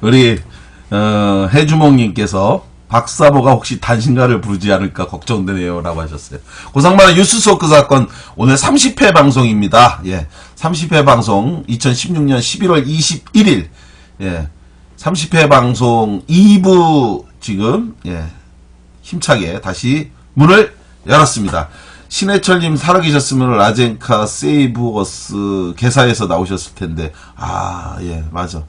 우리 해주몽님께서 박사모가 혹시 단신가를 부르지 않을까 걱정되네요 라고 하셨어요. 고상만의 뉴스소크 사건 오늘 30회 방송입니다. 예, 30회 방송 2016년 11월 21일 예, 30회 방송 2부 지금 예, 힘차게 다시 문을 열었습니다. 신해철님 살아계셨으면 라젠카 세이브어스 개사에서 나오셨을 텐데 예 맞아.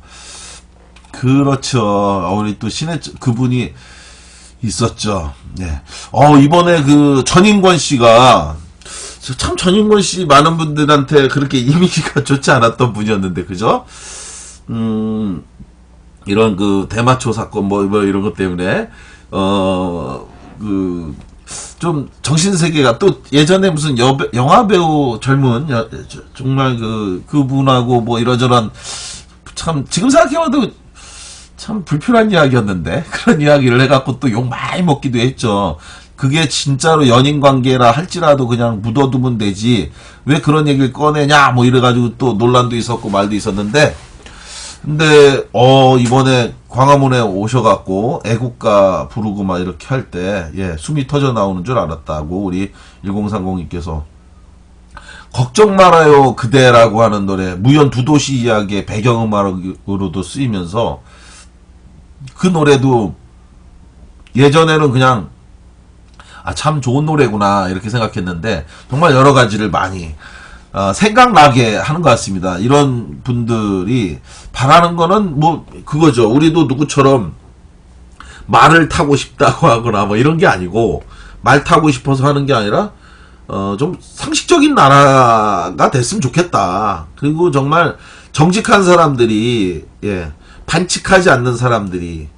그렇죠. 우리 또 신해철 그분이 있었죠. 예. 이번에 그 전인권 씨가 참 전인권 씨 많은 분들한테 그렇게 이미지가 좋지 않았던 분이었는데 그죠? 이런 그 대마초 사건 뭐 이런 것 때문에 좀 정신세계가 또 예전에 무슨 영화배우 젊은 정말 그분하고 뭐 이러저런 참 지금 생각해봐도 참 불편한 이야기였는데 그런 이야기를 해갖고 또 욕 많이 먹기도 했죠. 그게 진짜로 연인관계라 할지라도 그냥 묻어두면 되지 왜 그런 얘기를 꺼내냐 뭐 이래가지고 또 논란도 있었고 말도 있었는데 근데 이번에 광화문에 오셔갖고 애국가 부르고 막 이렇게 할 때 예, 숨이 터져 나오는 줄 알았다고 우리 1030님께서 걱정 말아요 그대라고 하는 노래 무연 두 도시 이야기의 배경음악으로도 쓰이면서 그 노래도 예전에는 그냥 참 좋은 노래구나 이렇게 생각했는데 정말 여러 가지를 많이 생각나게 하는 것 같습니다. 이런 분들이 바라는 거는 뭐 그거죠. 우리도 누구처럼 말을 타고 싶다고 하거나 뭐 이런 게 아니고 말 타고 싶어서 하는 게 아니라 좀 상식적인 나라가 됐으면 좋겠다. 그리고 정말 정직한 사람들이 예, 반칙하지 않는 사람들이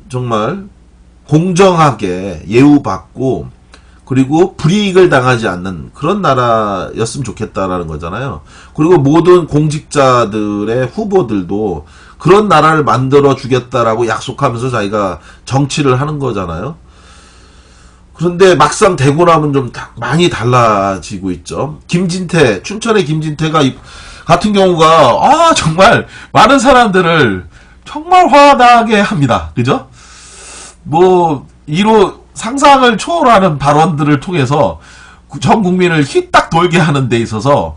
정말 공정하게 예우받고 그리고 불이익을 당하지 않는 그런 나라였으면 좋겠다라는 거잖아요. 그리고 모든 공직자들의 후보들도 그런 나라를 만들어 주겠다라고 약속하면서 자기가 정치를 하는 거잖아요. 그런데 막상 되고 나면 좀 많이 달라지고 있죠. 김진태, 춘천의 김진태가 같은 경우가 정말 많은 사람들을 정말 화나게 합니다. 그죠? 뭐 상상을 초월하는 발언들을 통해서 전 국민을 휘딱 돌게 하는 데 있어서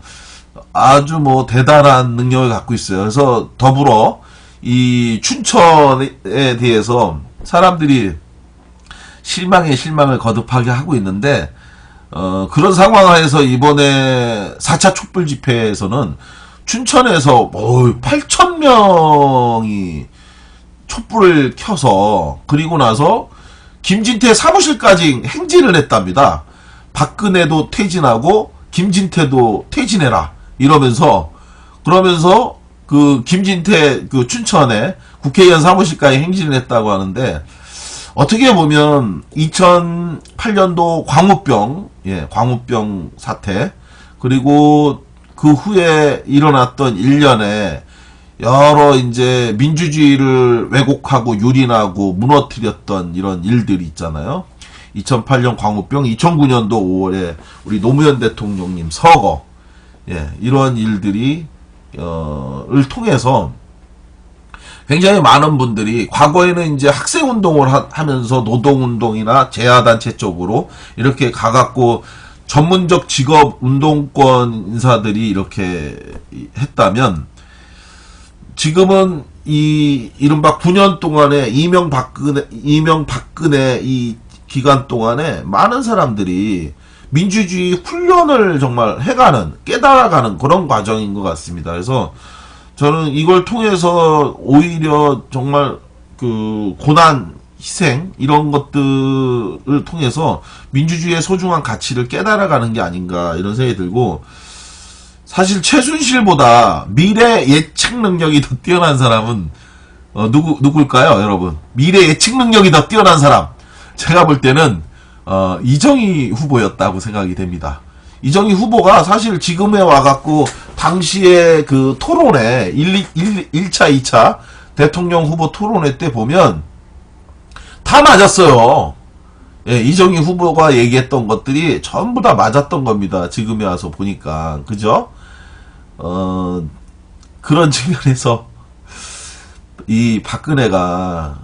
아주 뭐 대단한 능력을 갖고 있어요. 그래서 더불어 이 춘천에 대해서 사람들이 실망에 실망을 거듭하게 하고 있는데 그런 상황에서 이번에 4차 촛불 집회에서는 춘천에서 8,000명이 촛불을 켜서 그리고 나서 김진태 사무실까지 행진을 했답니다. 박근혜도 퇴진하고 김진태도 퇴진해라 이러면서 그러면서 그 김진태 그 춘천에 국회의원 사무실까지 행진을 했다고 하는데 어떻게 보면 2008년도 광우병 사태 그리고 그 후에 일어났던 일련의 여러 이제 민주주의를 왜곡하고 유린하고 무너뜨렸던 이런 일들이 있잖아요. 2008년 광우병, 2009년도 5월에 우리 노무현 대통령님 서거, 예, 이런 일들이 을 통해서 굉장히 많은 분들이 과거에는 이제 학생운동을 하면서 노동운동이나 재야단체 쪽으로 이렇게 가갖고 전문적 직업 운동권 인사들이 이렇게 했다면 지금은 이 이른바 9년 동안에 이명박근혜 이 기간 동안에 많은 사람들이 민주주의 훈련을 정말 해가는 깨달아가는 그런 과정인 것 같습니다. 그래서 저는 이걸 통해서 오히려 정말 그 고난 희생 이런 것들을 통해서 민주주의의 소중한 가치를 깨달아가는 게 아닌가 이런 생각이 들고 사실 최순실보다 미래 예측 능력이 더 뛰어난 사람은 누굴까요, 여러분? 미래 예측 능력이 더 뛰어난 사람. 제가 볼 때는 이정희 후보였다고 생각이 됩니다. 이정희 후보가 사실 지금에 와갖고 당시에 그 토론회 1차, 2차 대통령 후보 토론회 때 보면 다 맞았어요. 예, 이정희 후보가 얘기했던 것들이 전부 다 맞았던 겁니다. 지금에 와서 보니까. 그죠? 그런 측면에서 이 박근혜가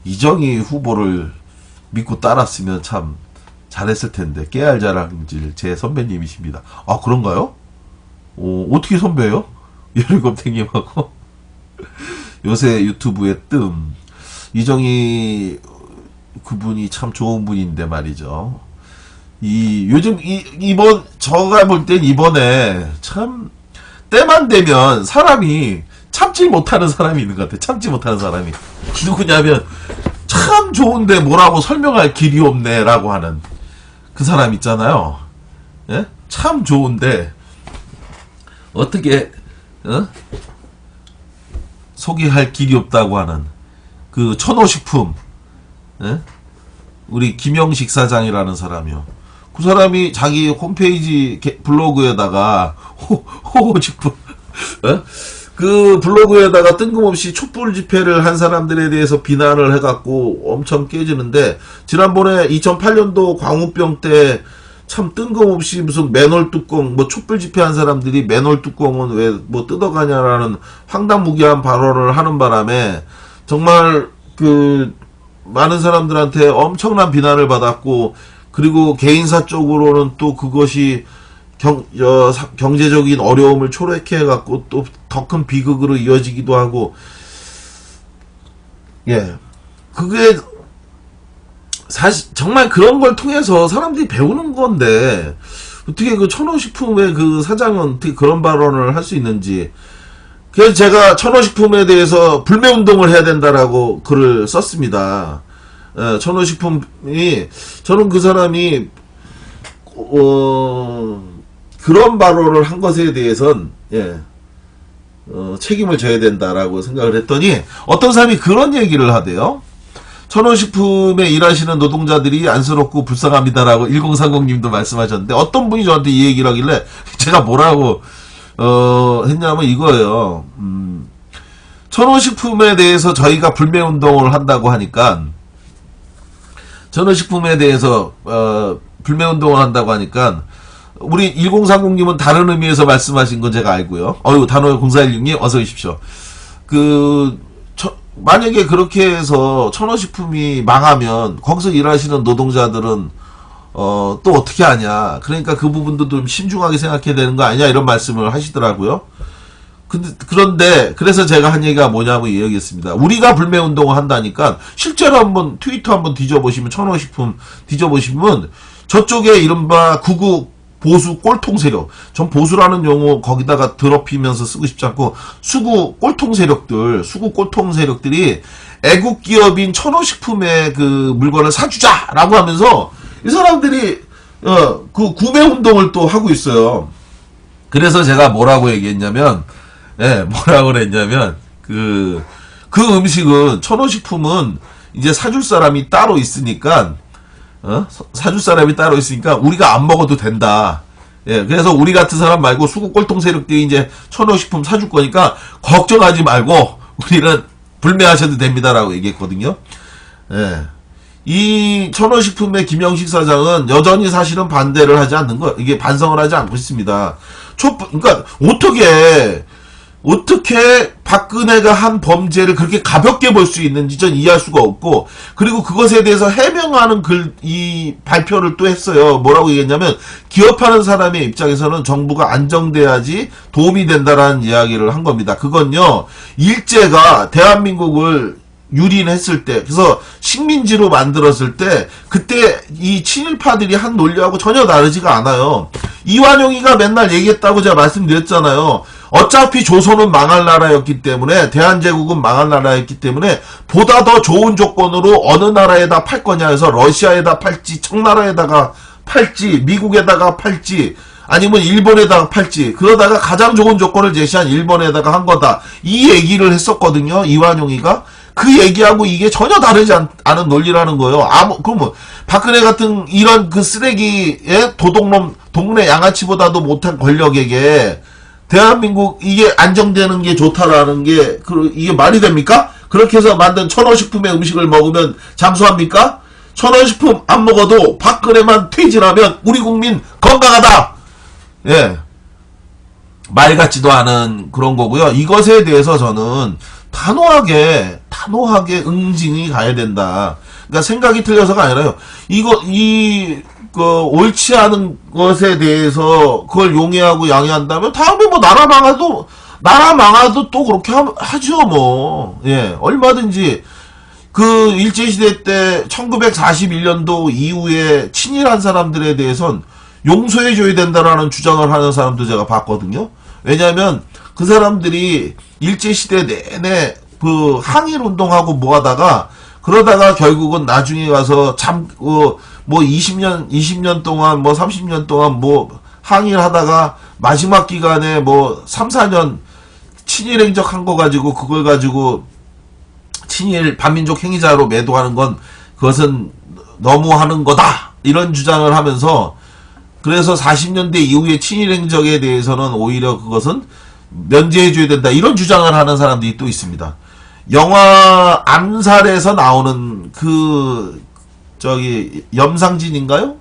이정희 후보를 믿고 따랐으면 참 잘했을 텐데, 깨알자랑질 제 선배님이십니다. 아, 그런가요? 어떻게 선배예요? 예르검탱님하고 요새 유튜브에 이정희 그분이 참 좋은 분인데 말이죠. 요즘 제가 볼 땐 이번에 참 때만 되면 사람이 참지 못하는 사람이 있는 것 같아. 참지 못하는 사람이 누구냐면, 참 좋은데 뭐라고 설명할 길이 없네라고 하는 그 사람 있잖아요. 예? 참 좋은데 어떻게 소개할 길이 없다고 하는 그 천호식품, 예? 우리 김영식 사장이라는 사람이요. 그 사람이 자기 홈페이지 블로그에다가 호식품 그 블로그에다가 뜬금없이 촛불 집회를 한 사람들에 대해서 비난을 해갖고 엄청 깨지는데, 지난번에 2008년도 광우병 때 참 뜬금없이 무슨 맨홀 뚜껑, 뭐 촛불 집회한 사람들이 맨홀 뚜껑은 왜 뭐 뜯어가냐라는 황당무계한 발언을 하는 바람에 정말 그 많은 사람들한테 엄청난 비난을 받았고, 그리고 개인사 쪽으로는 또 그것이 경제적인 어려움을 초래케 해갖고 또 더 큰 비극으로 이어지기도 하고, 예. 그게 사실 정말 그런 걸 통해서 사람들이 배우는 건데, 어떻게 그 천호식품의 그 사장은 어떻게 그런 발언을 할 수 있는지. 그래서 제가 천호식품에 대해서 불매운동을 해야 된다라고 글을 썼습니다. 예, 천호식품이, 저는 그 사람이 그런 발언을 한 것에 대해선, 예, 책임을 져야 된다라고 생각을 했더니, 어떤 사람이 그런 얘기를 하대요. 천호식품에 일하시는 노동자들이 안쓰럽고 불쌍합니다라고 1030님도 말씀하셨는데, 어떤 분이 저한테 이 얘기를 하길래 제가 뭐라고 했냐면 이거예요. 천호식품에 대해서 저희가 불매운동을 한다고 하니까, 천호식품에 대해서 불매운동을 한다고 하니까, 우리 1030님은 다른 의미에서 말씀하신 건 제가 알고요. 단호 0416님 어서 오십시오. 만약에 그렇게 해서 천호식품이 망하면 거기서 일하시는 노동자들은 또 어떻게 하냐. 그러니까 그 부분도 좀 신중하게 생각해야 되는 거 아니냐, 이런 말씀을 하시더라고요. 그런데 그래서 제가 한 얘기가 뭐냐면 이야기했습니다. 우리가 불매운동을 한다니까, 실제로 한번 트위터 한번 뒤져보시면, 천호식품 뒤져보시면 저쪽에 이른바 구구 보수 꼴통 세력, 전 보수라는 용어 거기다가 더럽히면서 쓰고 싶지 않고, 수구 꼴통 세력들이 애국 기업인 천호식품의 그 물건을 사주자라고 하면서 이 사람들이 그 구매 운동을 또 하고 있어요. 그래서 제가 뭐라고 얘기했냐면, 뭐라고 그랬냐면, 그 음식은, 천호식품은 이제 사줄 사람이 따로 있으니까, 우리가 안 먹어도 된다. 예, 그래서 우리 같은 사람 말고 수구 꼴통 세력들이 이제 천호식품 사줄 거니까 걱정하지 말고 우리는 불매하셔도 됩니다라고 얘기했거든요. 예. 이 천호식품의 김영식 사장은 여전히 사실은 반대를 하지 않는 거, 이게 반성을 하지 않고 있습니다. 그러니까 어떻게 박근혜가 한 범죄를 그렇게 가볍게 볼 수 있는지 전 이해할 수가 없고, 그리고 그것에 대해서 해명하는 이 발표를 또 했어요. 뭐라고 얘기했냐면, 기업하는 사람의 입장에서는 정부가 안정돼야지 도움이 된다라는 이야기를 한 겁니다. 그건요, 일제가 대한민국을 유린했을 때, 그래서 식민지로 만들었을 때, 그때 이 친일파들이 한 논리하고 전혀 다르지가 않아요. 이완용이가 맨날 얘기했다고 제가 말씀드렸잖아요. 어차피 조선은 망할 나라였기 때문에, 대한제국은 망할 나라였기 때문에 보다 더 좋은 조건으로 어느 나라에다 팔 거냐 해서 러시아에다 팔지, 청나라에다가 팔지, 미국에다가 팔지, 아니면 일본에다가 팔지, 그러다가 가장 좋은 조건을 제시한 일본에다가 한 거다, 이 얘기를 했었거든요, 이완용이가. 그 얘기하고 이게 전혀 다르지 않은 논리라는 거예요. 그럼 박근혜 같은 이런 그 쓰레기의 도둑놈, 동네 양아치보다도 못한 권력에게 대한민국 이게 안정되는 게 좋다라는 게, 이게 말이 됩니까? 그렇게 해서 만든 천호식품의 음식을 먹으면 장수합니까? 천호식품 안 먹어도 박근혜만 퇴진하면 우리 국민 건강하다! 예. 말 같지도 않은 그런 거고요. 이것에 대해서 저는 단호하게 응징이 가야 된다. 그러니까 생각이 틀려서가 아니라요. 옳지 않은 것에 대해서 그걸 용해하고 양해한다면 다음에 뭐 나라 망해도 또 그렇게 하죠, 뭐. 예, 얼마든지. 그 일제시대 때 1941년도 이후에 친일한 사람들에 대해선 용서해줘야 된다라는 주장을 하는 사람도 제가 봤거든요. 왜냐하면 그 사람들이 일제시대 내내 그 항일운동하고 뭐 하다가 그러다가 결국은 나중에 가서 뭐 20년 동안 뭐 30년 동안 뭐 항일하다가 마지막 기간에 뭐 3, 4년 친일 행적한 거 가지고 그걸 가지고 친일 반민족 행위자로 매도하는 건 그것은 너무하는 거다 이런 주장을 하면서 그래서 40년대 이후의 친일 행적에 대해서는 오히려 그것은 면제해줘야 된다 이런 주장을 하는 사람들이 또 있습니다. 영화 암살에서 나오는 염상진인가요?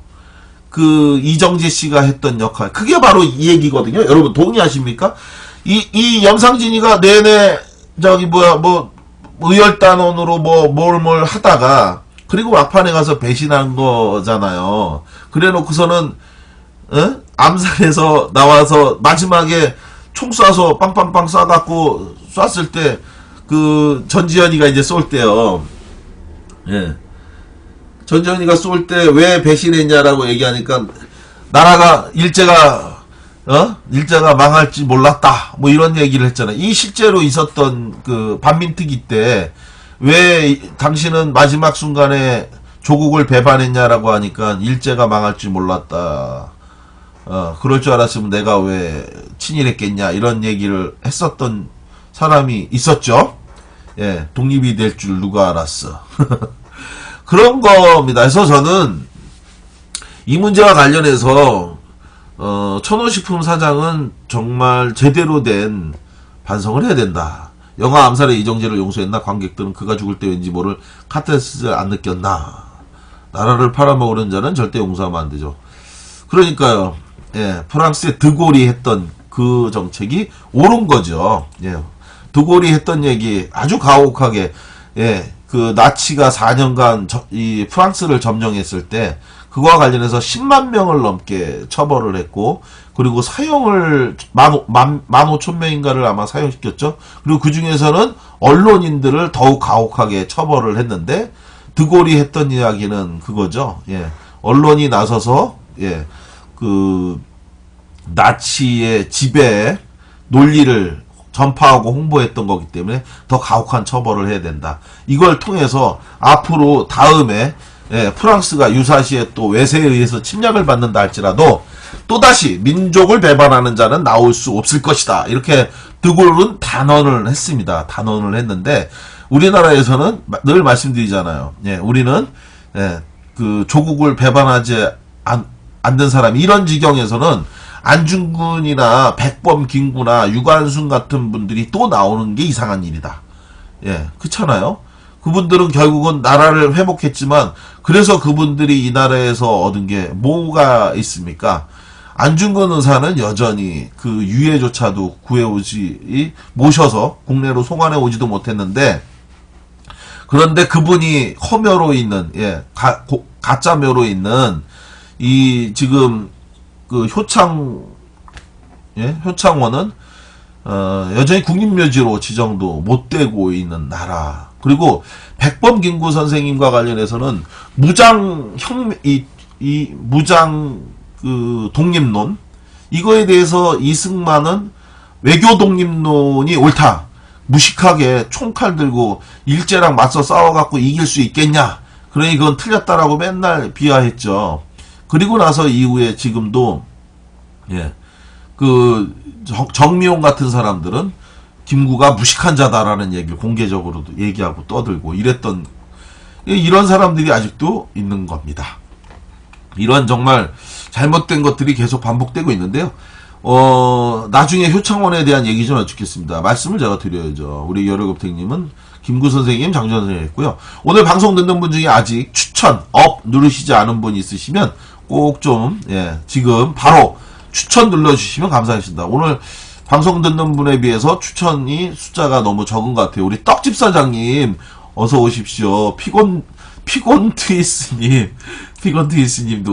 그 이정재 씨가 했던 역할 그게 바로 이 얘기거든요. 여러분 동의하십니까? 이 염상진이가 내내 의열단원으로 뭘 하다가 그리고 막판에 가서 배신한 거잖아요. 그래 놓고서는 암살해서 나와서 마지막에 총 쏴서 빵빵빵 쏴갖고 쐈을 때 그 전지현이가 이제 쏠 때요. 예. 전지현이가 쏠 때 왜 배신했냐라고 얘기하니까 나라가 일제가 망할지 몰랐다. 뭐 이런 얘기를 했잖아요. 이 실제로 있었던 그 반민특위 때 왜 당신은 마지막 순간에 조국을 배반했냐라고 하니까 일제가 망할 줄 몰랐다. 그럴 줄 알았으면 내가 왜 친일했겠냐 이런 얘기를 했었던 사람이 있었죠. 예, 독립이 될 줄 누가 알았어. 그런 겁니다. 그래서 저는 이 문제와 관련해서 천호식품 사장은 정말 제대로 된 반성을 해야 된다. 영화 암살의 이정재를 용서했나? 관객들은 그가 죽을 때 왠지 모를 카타르시스를 안 느꼈나? 나라를 팔아먹으려는 자는 절대 용서하면 안 되죠. 그러니까요. 예, 프랑스의 드골이 했던 그 정책이 옳은 거죠. 예, 드골이 했던 얘기 아주 가혹하게 예, 그 나치가 4년간 이 프랑스를 점령했을 때 그거와 관련해서 10만 명을 넘게 처벌을 했고 그리고 사형을 15,000명인가를 아마 사형시켰죠. 그리고 그 중에서는 언론인들을 더욱 가혹하게 처벌을 했는데 드골이 했던 이야기는 그거죠. 예, 언론이 나서서 예, 그 나치의 지배 논리를 전파하고 홍보했던 거기 때문에 더 가혹한 처벌을 해야 된다. 이걸 통해서 앞으로 다음에 예, 프랑스가 유사시에 또 외세에 의해서 침략을 받는다 할지라도 또다시 민족을 배반하는 자는 나올 수 없을 것이다. 이렇게 드골은 단언을 했습니다. 단언을 했는데 우리나라에서는 늘 말씀드리잖아요. 예, 우리는 예, 그 조국을 배반하지 않는 사람 이런 지경에서는 안중근이나 백범 김구나 유관순 같은 분들이 또 나오는 게 이상한 일이다. 예, 그렇잖아요. 그분들은 결국은 나라를 회복했지만 그래서 그분들이 이 나라에서 얻은 게 뭐가 있습니까? 안중근 의사는 여전히 그 유해조차도 모셔서 국내로 송환해 오지도 못했는데 그런데 그분이 허묘로 있는 예, 가짜묘로 있는 이 지금 그 효창원은 여전히 국립묘지로 지정도 못 되고 있는 나라. 그리고 백범 김구 선생님과 관련해서는 무장 그 독립론 이거에 대해서 이승만은 외교 독립론이 옳다. 무식하게 총칼 들고 일제랑 맞서 싸워갖고 이길 수 있겠냐. 그러니 그건 틀렸다라고 맨날 비하했죠. 그리고 나서 이후에 지금도 예, 그 정미용 같은 사람들은 김구가 무식한 자다라는 얘기를 공개적으로도 얘기하고 떠들고 이랬던 이런 사람들이 아직도 있는 겁니다. 이런 정말 잘못된 것들이 계속 반복되고 있는데요. 나중에 효창원에 대한 얘기 좀 여쭙겠습니다. 말씀을 제가 드려야죠. 우리 여러급택님은 김구 선생님, 장준 선생님 했고요. 오늘 방송 듣는 분 중에 아직 추천, 업 누르시지 않은 분 있으시면 꼭 좀, 예, 지금 바로 추천 눌러주시면 감사하겠습니다. 오늘 방송 듣는 분에 비해서 추천이 숫자가 너무 적은 것 같아요. 우리 떡집 사장님 어서 오십시오. 피곤 트위스님도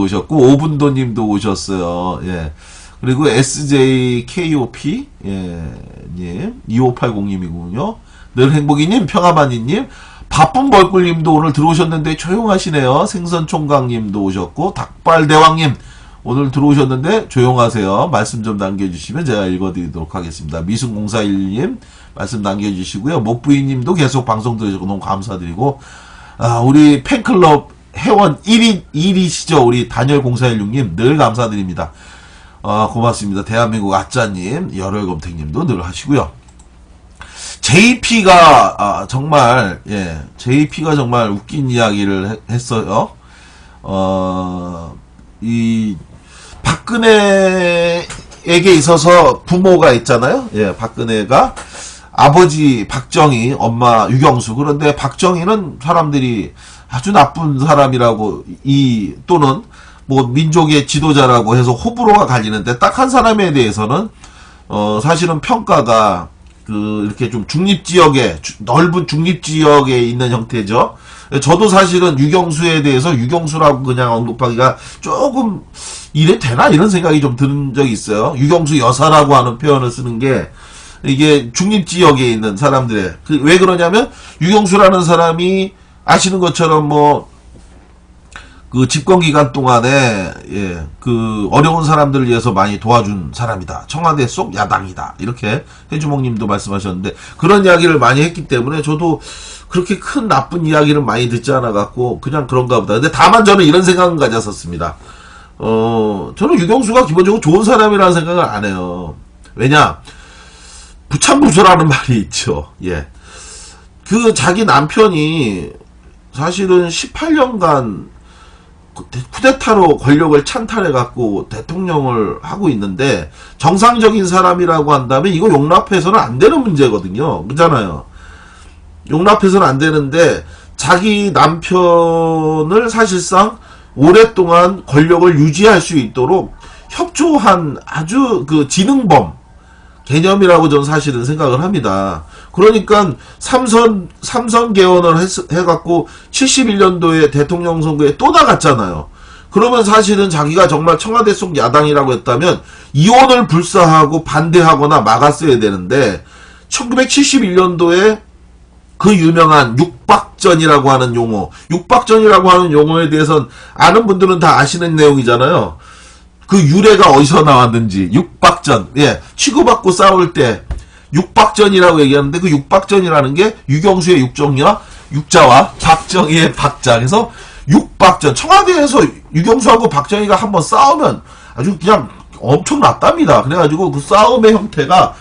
오셨고 오분도님도 오셨어요. 예. 그리고 SJKOP 님 2580님이군요. 늘 행복이님, 평화만이님, 바쁜 벌꿀님도 오늘 들어오셨는데 조용하시네요. 생선총각님도 오셨고 닭발대왕님 오늘 들어오셨는데 조용하세요. 말씀 좀 남겨주시면 제가 읽어드리도록 하겠습니다. 미순041님 말씀 남겨주시고요. 목부인님도 계속 방송 들으시고 너무 감사드리고 우리 팬클럽 회원 1위시죠. 우리 단열0416님 늘 감사드립니다. 고맙습니다. 대한민국 아짜님, 열혈검택님도 늘 하시고요. JP가 정말 JP가 정말 웃긴 이야기를 했어요. 이 박근혜에게 있어서 부모가 있잖아요. 예, 박근혜가 아버지 박정희, 엄마 유경수. 그런데 박정희는 사람들이 아주 나쁜 사람이라고 또는 뭐 민족의 지도자라고 해서 호불호가 갈리는데 딱 한 사람에 대해서는 사실은 평가가 이렇게 좀 중립지역에 넓은 중립지역에 있는 형태죠. 저도 사실은 유경수에 대해서 유경수라고 그냥 언급하기가 조금 이래 되나 이런 생각이 좀 드는 적이 있어요. 유경수 여사라고 하는 표현을 쓰는 게 이게 중립지역에 있는 사람들의 왜 그러냐면 유경수라는 사람이 아시는 것처럼 그 집권 기간 동안에 그 어려운 사람들을 위해서 많이 도와준 사람이다. 청와대 속 야당이다. 이렇게 해주몽님도 말씀하셨는데 그런 이야기를 많이 했기 때문에 저도 그렇게 큰 나쁜 이야기를 많이 듣지 않아 갖고 그냥 그런가 보다. 근데 다만 저는 이런 생각은 가졌었습니다. 저는 유경수가 기본적으로 좋은 사람이라는 생각을 안 해요. 왜냐? 부창부수라는 말이 있죠. 예. 그 자기 남편이 사실은 18년간 쿠데타로 권력을 찬탈해갖고 대통령을 하고 있는데 정상적인 사람이라고 한다면 이거 용납해서는 안 되는 문제거든요. 그렇잖아요. 용납해서는 안 되는데 자기 남편을 사실상 오랫동안 권력을 유지할 수 있도록 협조한 아주 그 지능범 개념이라고 저는 사실은 생각을 합니다. 그러니까 삼선 개헌을 해갖고 71년도에 대통령 선거에 또 나갔잖아요. 그러면 사실은 자기가 정말 청와대 속 야당이라고 했다면 이혼을 불사하고 반대하거나 막았어야 되는데 1971년도에 그 유명한 육박전이라고 하는 용어, 육박전이라고 하는 용어에 대해서는 아는 분들은 다 아시는 내용이잖아요. 그 유래가 어디서 나왔는지 육박전, 치고받고 싸울 때 육박전이라고 얘기하는데 그 육박전이라는 게 유경수의 육정이와 육자와 박정희의 박자. 그래서 육박전. 청와대에서 유경수하고 박정희가 한번 싸우면 아주 그냥 엄청났답니다. 그래가지고 그 싸움의 형태가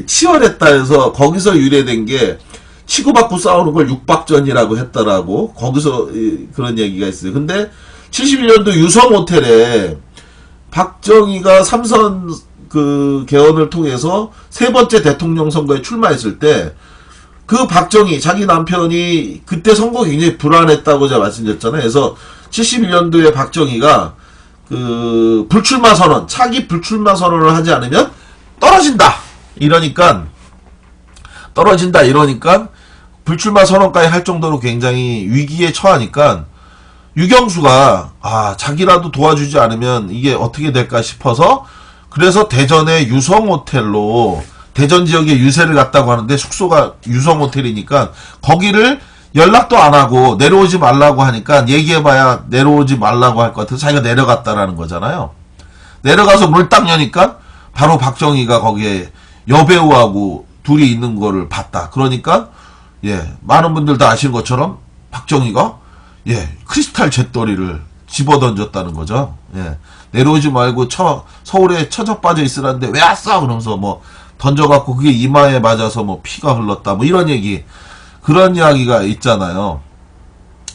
치열했다 해서 거기서 유래된 게 치고받고 싸우는 걸 육박전이라고 했더라고. 거기서 그런 얘기가 있어요. 근데 71년도 유성호텔에 박정희가 삼선 그 개헌을 통해서 세 번째 대통령 선거에 출마했을 때 그 박정희 자기 남편이 그때 선거 굉장히 불안했다고 제가 말씀드렸잖아요. 그래서 71년도에 박정희가 그 불출마 선언, 차기 불출마 선언을 하지 않으면 떨어진다 이러니까 불출마 선언까지 할 정도로 굉장히 위기에 처하니까 유경수가 자기라도 도와주지 않으면 이게 어떻게 될까 싶어서 그래서 대전의 유성호텔로 대전 지역에 유세를 갔다고 하는데 숙소가 유성호텔이니까 거기를 연락도 안 하고 내려오지 말라고 하니까 얘기해봐야 내려오지 말라고 할 것 같아서 자기가 내려갔다라는 거잖아요. 내려가서 물 딱 여니까 바로 박정희가 거기에 여배우하고 둘이 있는 거를 봤다. 그러니까 많은 분들 다 아시는 것처럼 박정희가 크리스탈 잿더리를 집어던졌다는 거죠. 내려오지 말고 서울에 처져 빠져 있으라는데 왜 왔어? 그러면서 던져갖고 그게 이마에 맞아서 피가 흘렀다. 이런 얘기. 그런 이야기가 있잖아요.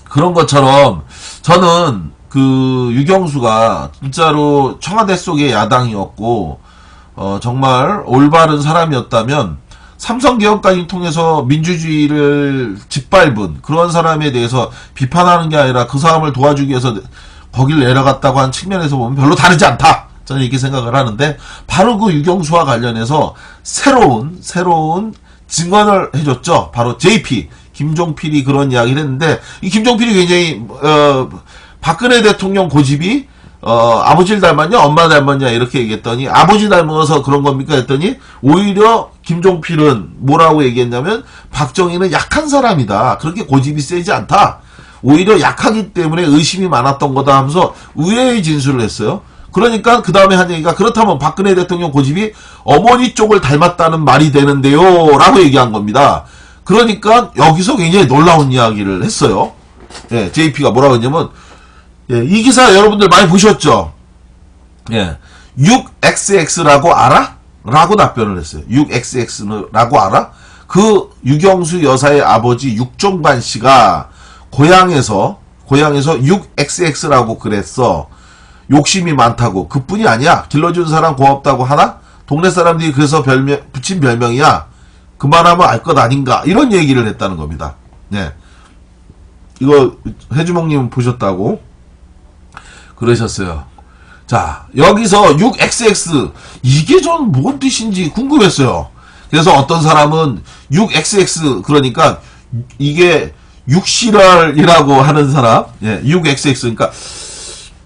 그런 것처럼 저는 그 유경수가 진짜로 청와대 속의 야당이었고, 정말 올바른 사람이었다면 삼성개헌까지 통해서 민주주의를 짓밟은 그런 사람에 대해서 비판하는 게 아니라 그 사람을 도와주기 위해서 거길 내려갔다고 한 측면에서 보면 별로 다르지 않다. 저는 이렇게 생각을 하는데, 바로 그 유경수와 관련해서 새로운 증언을 해줬죠. 바로 JP 김종필이 그런 이야기를 했는데, 이 김종필이 굉장히 박근혜 대통령 고집이 아버지를 닮았냐 엄마 닮았냐 이렇게 얘기했더니, 아버지 닮아서 그런 겁니까 했더니, 오히려 김종필은 뭐라고 얘기했냐면, 박정희는 약한 사람이다, 그렇게 고집이 세지 않다, 오히려 약하기 때문에 의심이 많았던 거다 하면서 의외의 진술을 했어요. 그러니까 그 다음에 한 얘기가, 그렇다면 박근혜 대통령 고집이 어머니 쪽을 닮았다는 말이 되는데요 라고 얘기한 겁니다. 그러니까 여기서 굉장히 놀라운 이야기를 했어요. 예, JP가 뭐라고 했냐면, 예, 이 기사 여러분들 많이 보셨죠? 예, 6XX라고 알아? 라고 답변을 했어요. 6XX라고 알아? 그 유경수 여사의 아버지 육종관 씨가 고향에서 6XX라고 그랬어. 욕심이 많다고. 그뿐이 아니야. 길러준 사람 고맙다고 하나? 동네 사람들이 그래서 붙인 별명이야. 그만하면 알 것 아닌가? 이런 얘기를 했다는 겁니다. 네. 이거 해주몽님 보셨다고 그러셨어요. 자, 여기서 6XX, 이게 전 뭔 뜻인지 궁금했어요. 그래서 어떤 사람은 6XX, 그러니까 이게 6실알이라고 하는 사람, 예, 6XX, 그러니까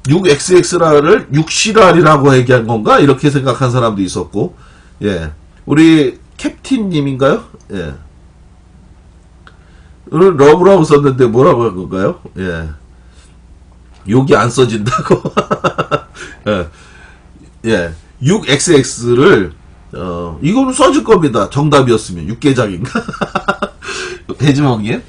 6XX를 6실알이라고 얘기한 건가? 이렇게 생각한 사람도 있었고, 예, 우리 캡틴님인가요? 예, 오늘 러브라고 썼는데 뭐라고 한 건가요? 예, 욕이 안 써진다고. 예, 예, 6XX를 이거는 써질 겁니다. 정답이었으면. 육개장인가? 해주먹님.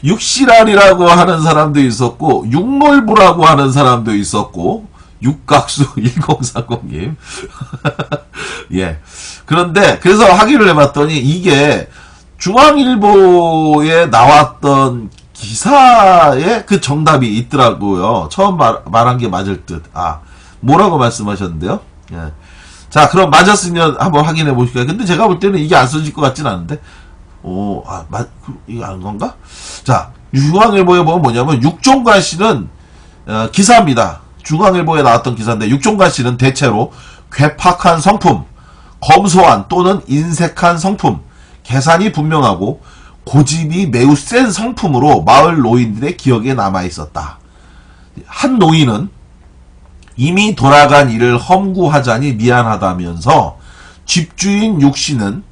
육실알이라고 하는 사람도 있었고, 육놀부라고 하는 사람도 있었고, 육각수 1030님. 예. 그런데, 그래서 확인을 해봤더니, 이게 중앙일보에 나왔던 기사에 그 정답이 있더라고요. 처음 말한 게 맞을 듯. 아, 뭐라고 말씀하셨는데요? 예. 자, 그럼 맞았으면 한번 확인해 보실까요? 근데 제가 볼 때는 이게 안 써질 것 같진 않은데. 오, 이거 안 건가? 자, 중앙일보에 보면 뭐냐면, 육종관 씨는, 기사입니다. 중앙일보에 나왔던 기사인데, 육종관 씨는 대체로 괴팍한 성품, 검소한 또는 인색한 성품, 계산이 분명하고, 고집이 매우 센 성품으로 마을 노인들의 기억에 남아 있었다. 한 노인은 이미 돌아간 이를 험구하자니 미안하다면서, 집주인 육씨는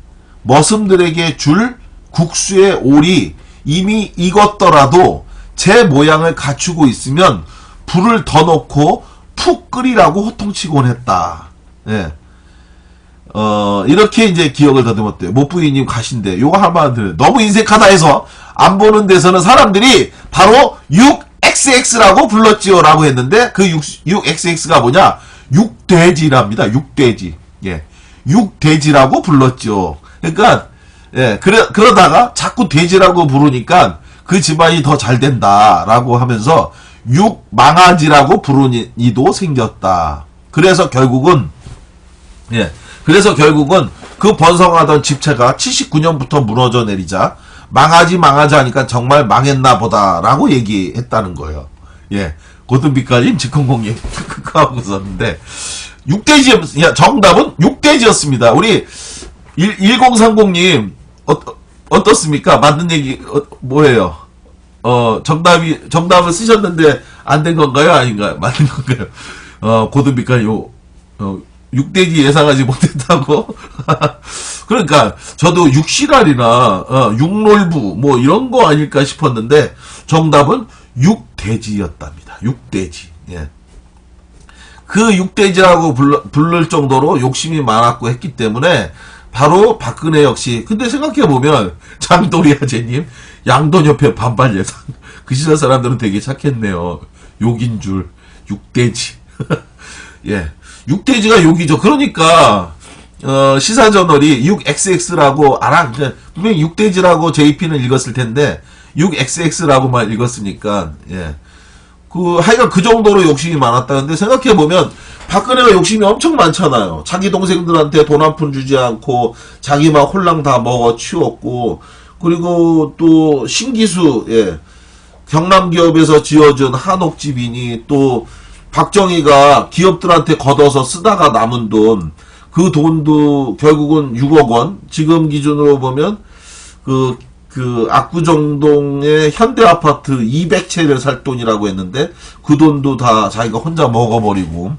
머슴들에게 줄 국수의 올이 이미 익었더라도 제 모양을 갖추고 있으면 불을 더 넣고 푹 끓이라고 호통치곤 했다. 예. 이렇게 이제 기억을 더듬었대요. 모부이님 가신데, 요거 한마디로 너무 인색하다 해서 안 보는 데서는 사람들이 바로 6XX라고 불렀지요 라고 했는데, 그 6XX가 뭐냐? 육돼지랍니다. 육돼지. 예. 육돼지라고 불렀죠. 그러니까, 예, 그러다가 자꾸 돼지라고 부르니까 그 집안이 더 잘 된다라고 하면서 육망아지라고 부르는 이도 생겼다. 그래서 결국은 그 번성하던 집체가 79년부터 무너져 내리자 망아지 하니까 정말 망했나 보다라고 얘기했다는 거예요. 예. 고든비까지 직공공님 하고 있었는데, 정답은 육돼지였습니다. 우리 1030님, 어떻습니까? 맞는 얘기, 뭐예요? 정답을 쓰셨는데, 안 된 건가요? 아닌가요? 맞는 건가요? 고든비까지 육돼지 예상하지 못했다고? 그러니까, 저도 육실알이나, 육놀부, 뭐, 이런 거 아닐까 싶었는데, 정답은 육돼지였답니다. 육돼지. 예. 그 육돼지라고 부를 정도로 욕심이 많았고 했기 때문에, 바로 박근혜 역시. 근데 생각해보면, 장도리 아재님, 양돈 옆에 반발 예상. 그 시절 사람들은 되게 착했네요. 욕인 줄, 육돼지. 예. 육돼지가 욕이죠. 그러니까, 시사저널이 6XX라고, 분명히 육돼지라고 JP는 읽었을 텐데, 6XX라고만 읽었으니까, 예. 하여간 그 정도로 욕심이 많았다는데, 생각해보면, 박근혜가 욕심이 엄청 많잖아요. 자기 동생들한테 돈 한 푼 주지 않고, 자기만 홀랑 다 먹어 치웠고, 그리고 또, 신기수, 예. 경남기업에서 지어준 한옥집이니, 또, 박정희가 기업들한테 걷어서 쓰다가 남은 돈, 그 돈도 결국은 6억 원, 지금 기준으로 보면 그 압구정동의 현대아파트 200채를 살 돈이라고 했는데 그 돈도 다 자기가 혼자 먹어버리고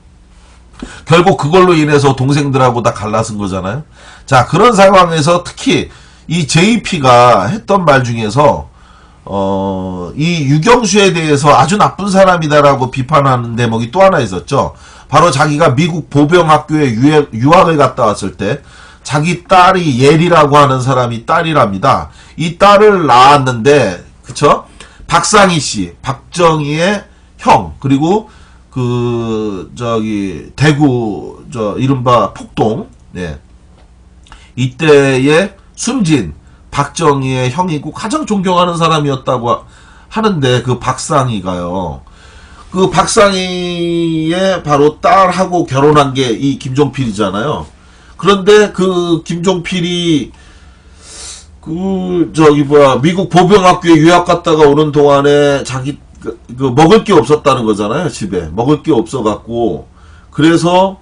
결국 그걸로 인해서 동생들하고 다 갈라쓴 거잖아요. 자, 그런 상황에서 특히 이 JP가 했던 말 중에서 이 유경수에 대해서 아주 나쁜 사람이다라고 비판하는 대목이 또 하나 있었죠. 바로 자기가 미국 보병학교에 유학을 갔다 왔을 때 자기 딸이 예리라고 하는 사람이 딸이랍니다. 이 딸을 낳았는데, 그쵸? 박상희 씨, 박정희의 형, 그리고 대구, 이른바 폭동, 네. 이때에 숨진 박정희의 형이고 가장 존경하는 사람이었다고 하는데, 그 박상희가요. 그 박상희의 바로 딸하고 결혼한 게 이 김종필이잖아요. 그런데 그 김종필이 미국 보병학교에 유학 갔다가 오는 동안에 자기 먹을 게 없었다는 거잖아요. 집에 먹을 게 없어갖고 그래서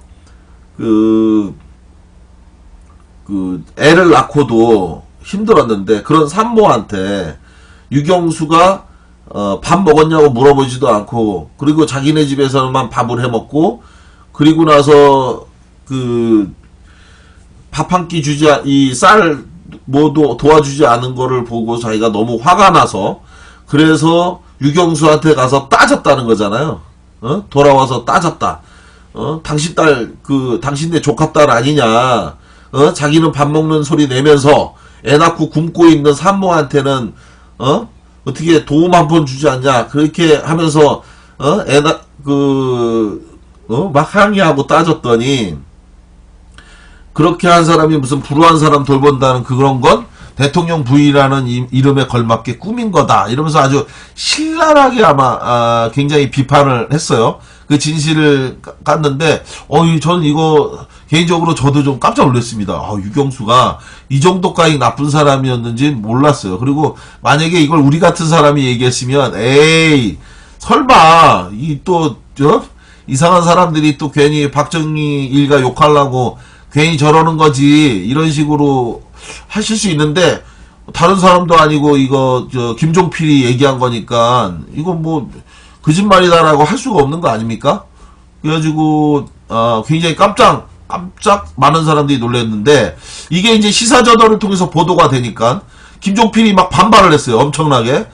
애를 낳고도 힘들었는데 그런 산모한테 유경수가 밥 먹었냐고 물어보지도 않고 그리고 자기네 집에서만 밥을 해먹고 그리고 나서 밥 한 끼 주지, 이 쌀, 도와주지 않은 거를 보고 자기가 너무 화가 나서, 그래서 유경수한테 가서 따졌다는 거잖아요. 돌아와서 따졌다. 당신 딸, 당신네 조카 딸 아니냐. 자기는 밥 먹는 소리 내면서 애 낳고 굶고 있는 산모한테는, 어떻게 도움 한 번 주지 않냐. 그렇게 하면서, 막 항의하고 따졌더니, 그렇게 한 사람이 무슨 불우한 사람 돌본다는 그런 건 대통령 부인이라는 이름에 걸맞게 꾸민 거다. 이러면서 아주 신랄하게 아마 굉장히 비판을 했어요. 그 진실을 깠는데 저는 이거 개인적으로 저도 좀 깜짝 놀랐습니다. 유경수가 이 정도까지 나쁜 사람이었는지 몰랐어요. 그리고 만약에 이걸 우리 같은 사람이 얘기했으면 에이 설마 이상한 사람들이 또 괜히 박정희 일가 욕하려고 괜히 저러는 거지 이런 식으로 하실 수 있는데 다른 사람도 아니고 이거 김종필이 얘기한 거니까 이거 뭐 거짓말이다라고 할 수가 없는 거 아닙니까? 그래가지고 굉장히 깜짝 많은 사람들이 놀랐는데 이게 이제 시사저널을 통해서 보도가 되니까 김종필이 막 반발을 했어요. 엄청나게.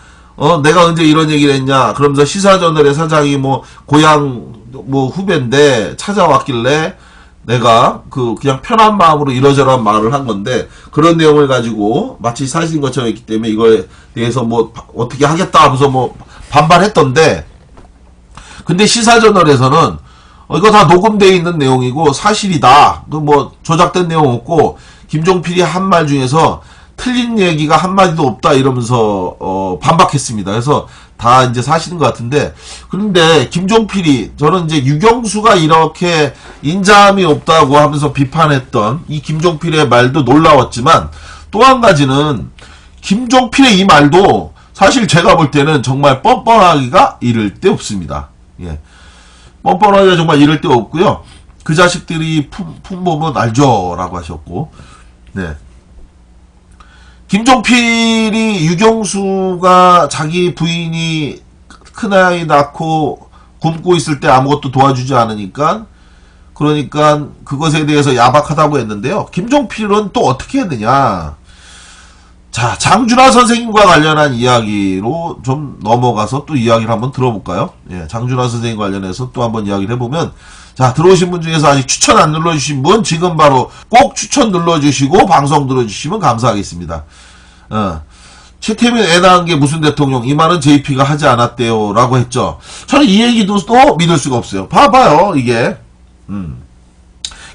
내가 언제 이런 얘기를 했냐. 그러면서 시사저널의 사장이 고향 후배인데 찾아왔길래 내가 그냥 편한 마음으로 이러저러한 말을 한 건데 그런 내용을 가지고 마치 사실인 것처럼 했기 때문에 이거에 대해서 어떻게 하겠다 하면서 반발했던데 근데 시사저널에서는 이거 다 녹음되어 있는 내용이고 사실이다. 조작된 내용 없고 김종필이 한 말 중에서 틀린 얘기가 한마디도 없다 이러면서 반박했습니다. 그래서 다 이제 사실인 것 같은데 그런데 김종필이 저는 이제 유경수가 이렇게 인자함이 없다고 하면서 비판했던 이 김종필의 말도 놀라웠지만 또 한 가지는 김종필의 이 말도 사실 제가 볼 때는 정말 뻔뻔하기가 이를 데 없습니다. 예. 뻔뻔하기가 정말 이를 데 없고요. 그 자식들이 품보면 알죠 라고 하셨고 네. 김종필이 유경수가 자기 부인이 큰아이 낳고 굶고 있을 때 아무것도 도와주지 않으니까 그러니까 그것에 대해서 야박하다고 했는데요. 김종필은 또 어떻게 했느냐. 자, 장준하 선생님과 관련한 이야기로 좀 넘어가서 또 이야기를 한번 들어볼까요? 예, 장준하 선생님 관련해서 또 한번 이야기를 해보면 자, 들어오신 분 중에서 아직 추천 안 눌러주신 분 지금 바로 꼭 추천 눌러주시고 방송 들어주시면 감사하겠습니다. 최태민 애 낳은 게 무슨 대통령 이 말은 JP가 하지 않았대요 라고 했죠. 저는 이 얘기도 또 믿을 수가 없어요. 봐봐요 이게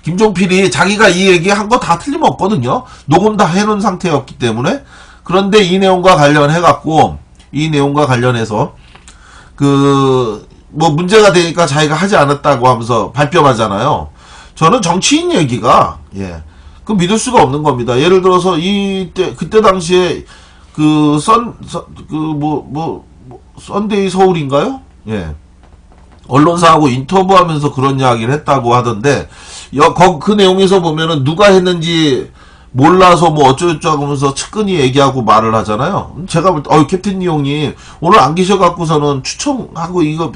김종필이 자기가 이 얘기 한 거 다 틀림없거든요. 녹음 다 해놓은 상태였기 때문에. 그런데 이 내용과 관련해갖고 이 내용과 관련해서 문제가 되니까 자기가 하지 않았다고 하면서 발뺌하잖아요. 저는 정치인 얘기가, 믿을 수가 없는 겁니다. 예를 들어서, 그때 당시에, 썬데이 서울인가요? 예. 언론사하고 인터뷰하면서 그런 이야기를 했다고 하던데, 그 내용에서 보면은 누가 했는지 몰라서 뭐 어쩌고저쩌고 하면서 측근히 얘기하고 말을 하잖아요. 제가 볼 때, 캡틴 형님, 오늘 안 계셔갖고서는 추첨하고 이거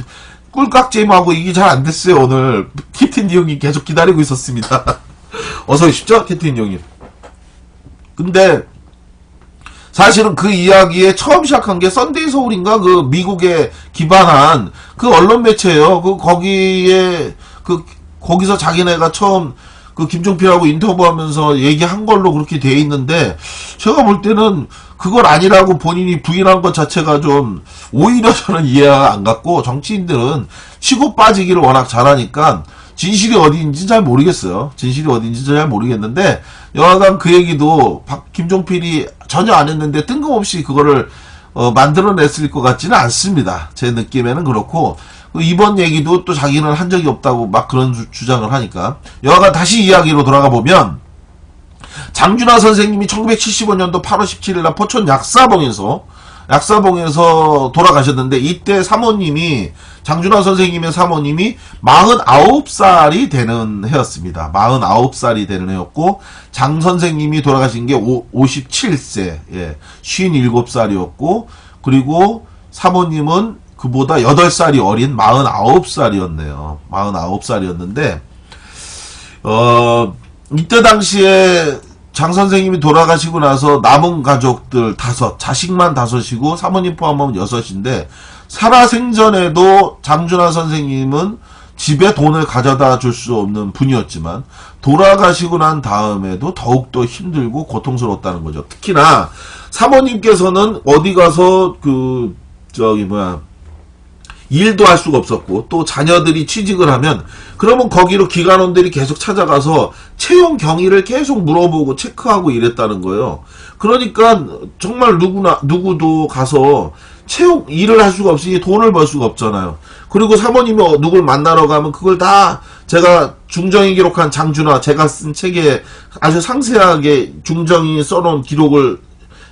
꿀깍잼하고 이게 잘 안 됐어요, 오늘. 캡틴 형님 계속 기다리고 있었습니다. 어서 오십시오, 캡틴 형님. 근데, 사실은 그 이야기에 처음 시작한 게 썬데이 서울인가? 그 미국에 기반한 그 언론 매체예요. 거기서 자기네가 처음 그 김종필하고 인터뷰하면서 얘기한 걸로 그렇게 돼 있는데, 제가 볼 때는 그걸 아니라고 본인이 부인한 것 자체가 좀 오히려 저는 이해가 안 갔고, 정치인들은 치고 빠지기를 워낙 잘하니까 진실이 어디인지 잘 모르겠어요. 진실이 어디인지 잘 모르겠는데, 여하간 그 얘기도 김종필이 전혀 안 했는데 뜬금없이 그거를 만들어냈을 것 같지는 않습니다. 제 느낌에는 그렇고, 이번 얘기도 또 자기는 한 적이 없다고 막 그런 주장을 하니까. 여하간 다시 이야기로 돌아가 보면, 장준하 선생님이 1975년도 8월 17일 날 포천 약사봉에서 돌아가셨는데, 이때 사모님이, 장준하 선생님의 사모님이 49살이 되는 해였습니다. 49살이 되는 해였고, 장 선생님이 돌아가신 게 57세, 57살이었고, 그리고 사모님은 그보다 8살이 어린 49살이었네요. 49살이었는데, 이때 당시에 장 선생님이 돌아가시고 나서 남은 가족들 5, 자식만 5이고 사모님 포함하면 6인데, 살아생전에도 장준하 선생님은 집에 돈을 가져다 줄 수 없는 분이었지만, 돌아가시고 난 다음에도 더욱더 힘들고 고통스러웠다는 거죠. 특히나 사모님께서는 어디 가서 일도 할 수가 없었고, 또 자녀들이 취직을 하면 그러면 거기로 기관원들이 계속 찾아가서 채용 경위를 계속 물어보고 체크하고 이랬다는 거예요. 그러니까 정말 누구도 가서 일을 할 수가 없으니 돈을 벌 수가 없잖아요. 그리고 사모님이 누굴 만나러 가면 그걸 다 제가 중정이 기록한 장준하, 제가 쓴 책에 아주 상세하게 중정이 써놓은 기록을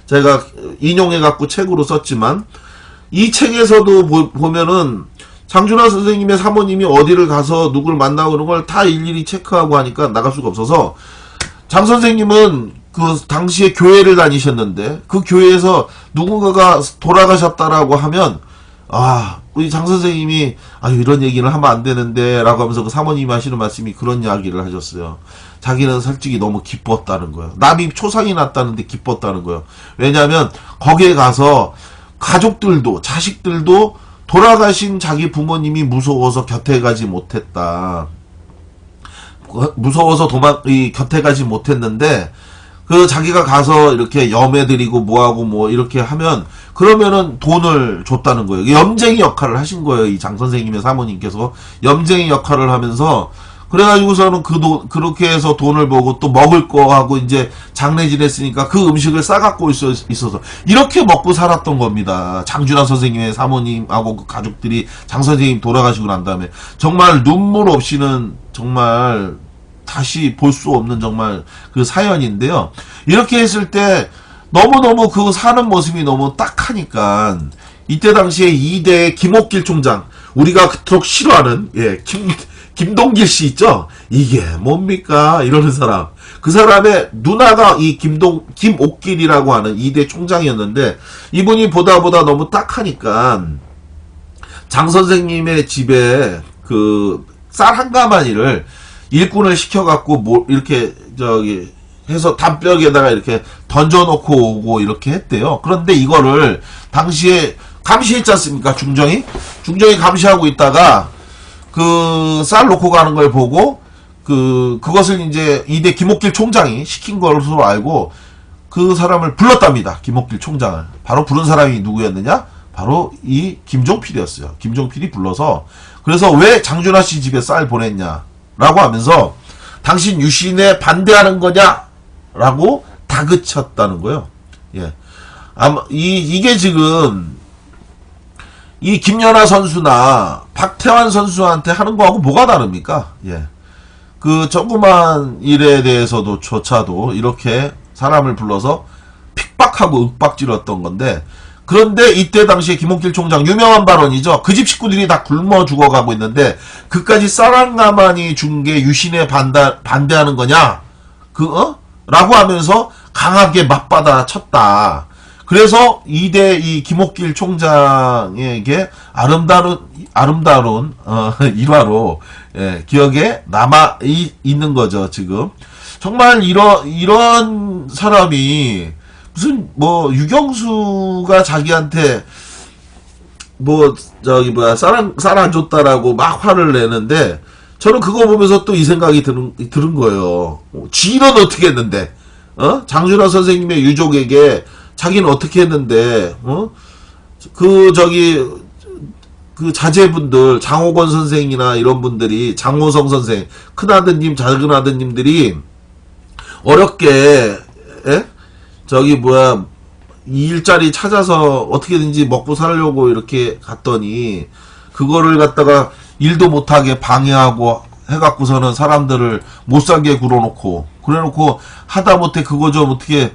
제가 인용해갖고 책으로 썼지만, 이 책에서도 보면은 장준하 선생님의 사모님이 어디를 가서 누굴 만나고 그런 걸 다 일일이 체크하고 하니까 나갈 수가 없어서, 장 선생님은 그 당시에 교회를 다니셨는데, 그 교회에서 누군가가 돌아가셨다라고 하면, 우리 장 선생님이 이런 얘기를 하면 안 되는데 라고 하면서 그 사모님이 하시는 말씀이 그런 이야기를 하셨어요. 자기는 솔직히 너무 기뻤다는 거예요. 남이 초상이 났다는데 기뻤다는 거예요. 왜냐하면 거기에 가서 가족들도 자식들도 돌아가신 자기 부모님이 무서워서 곁에 가지 못했다. 무서워서 곁에 가지 못했는데, 자기가 가서 이렇게 염해드리고 뭐하고 이렇게 하면, 그러면은 돈을 줬다는 거예요. 염쟁이 역할을 하신 거예요. 이 장 선생님의 사모님께서 염쟁이 역할을 하면서, 그래가지고서는 그렇게 해서 돈을 벌고 또 먹을 거 하고 이제 장례 지냈으니까 그 음식을 싸갖고 있어서 이렇게 먹고 살았던 겁니다. 장준하 선생님의 사모님하고 그 가족들이 장 선생님 돌아가시고 난 다음에 정말 눈물 없이는 정말 다시 볼 수 없는 정말 그 사연인데요. 이렇게 했을 때 너무너무 그 사는 모습이 너무 딱하니까, 이때 당시에 2대 김옥길 총장, 우리가 그토록 싫어하는 김동길 씨 있죠? 이게 뭡니까? 이러는 사람. 그 사람의 누나가 이 김옥길이라고 하는 2대 총장이었는데, 이분이 보다 너무 딱하니까 장 선생님의 집에 쌀 한 가마니를 일꾼을 시켜갖고 이렇게 해서 담벼락에다가 이렇게 던져놓고 오고 이렇게 했대요. 그런데 이거를 당시에 감시했지 않습니까? 중정이 감시하고 있다가 쌀 놓고 가는 걸 보고 그것을 이제 2대 김옥길 총장이 시킨 것으로 알고 그 사람을 불렀답니다. 김옥길 총장을. 바로 부른 사람이 누구였느냐? 바로 이 김종필이었어요. 김종필이 불러서, 그래서 왜 장준하 씨 집에 쌀 보냈냐라고 하면서 당신 유신에 반대하는 거냐라고 다그쳤다는 거예요. 아마 이게 지금 이 김연아 선수나 박태환 선수한테 하는 거하고 뭐가 다릅니까? 그 조그만 일에 대해서도 조차도 이렇게 사람을 불러서 픽박하고 윽박질렀던 건데, 그런데 이때 당시에 김홍길 총장 유명한 발언이죠. 그 집 식구들이 다 굶어 죽어가고 있는데 그까지 쌀랑가마니 준 게 유신에 반대하는 거냐? 라고 하면서 강하게 맞받아 쳤다. 그래서 이 김홍길 총장에게 아름다운 일화로 기억에 남아 있는 거죠. 지금 정말 이런 사람이 무슨 유경수가 자기한테 쌀 안 줬다라고 막 화를 내는데 저는 그거 보면서 또 이 생각이 들은 거예요. 지는 어떻게 했는데 장준하 선생님의 유족에게 자기는 어떻게 했는데 그 자제분들 장호건 선생이나 이런 분들이 장호성 선생 큰아드님 작은아드님들이 어렵게 이 일자리 찾아서 어떻게든지 먹고 살려고 이렇게 갔더니 그거를 갖다가 일도 못하게 방해하고 해갖고서는 사람들을 못살게 그래놓고 하다못해 그거 좀 어떻게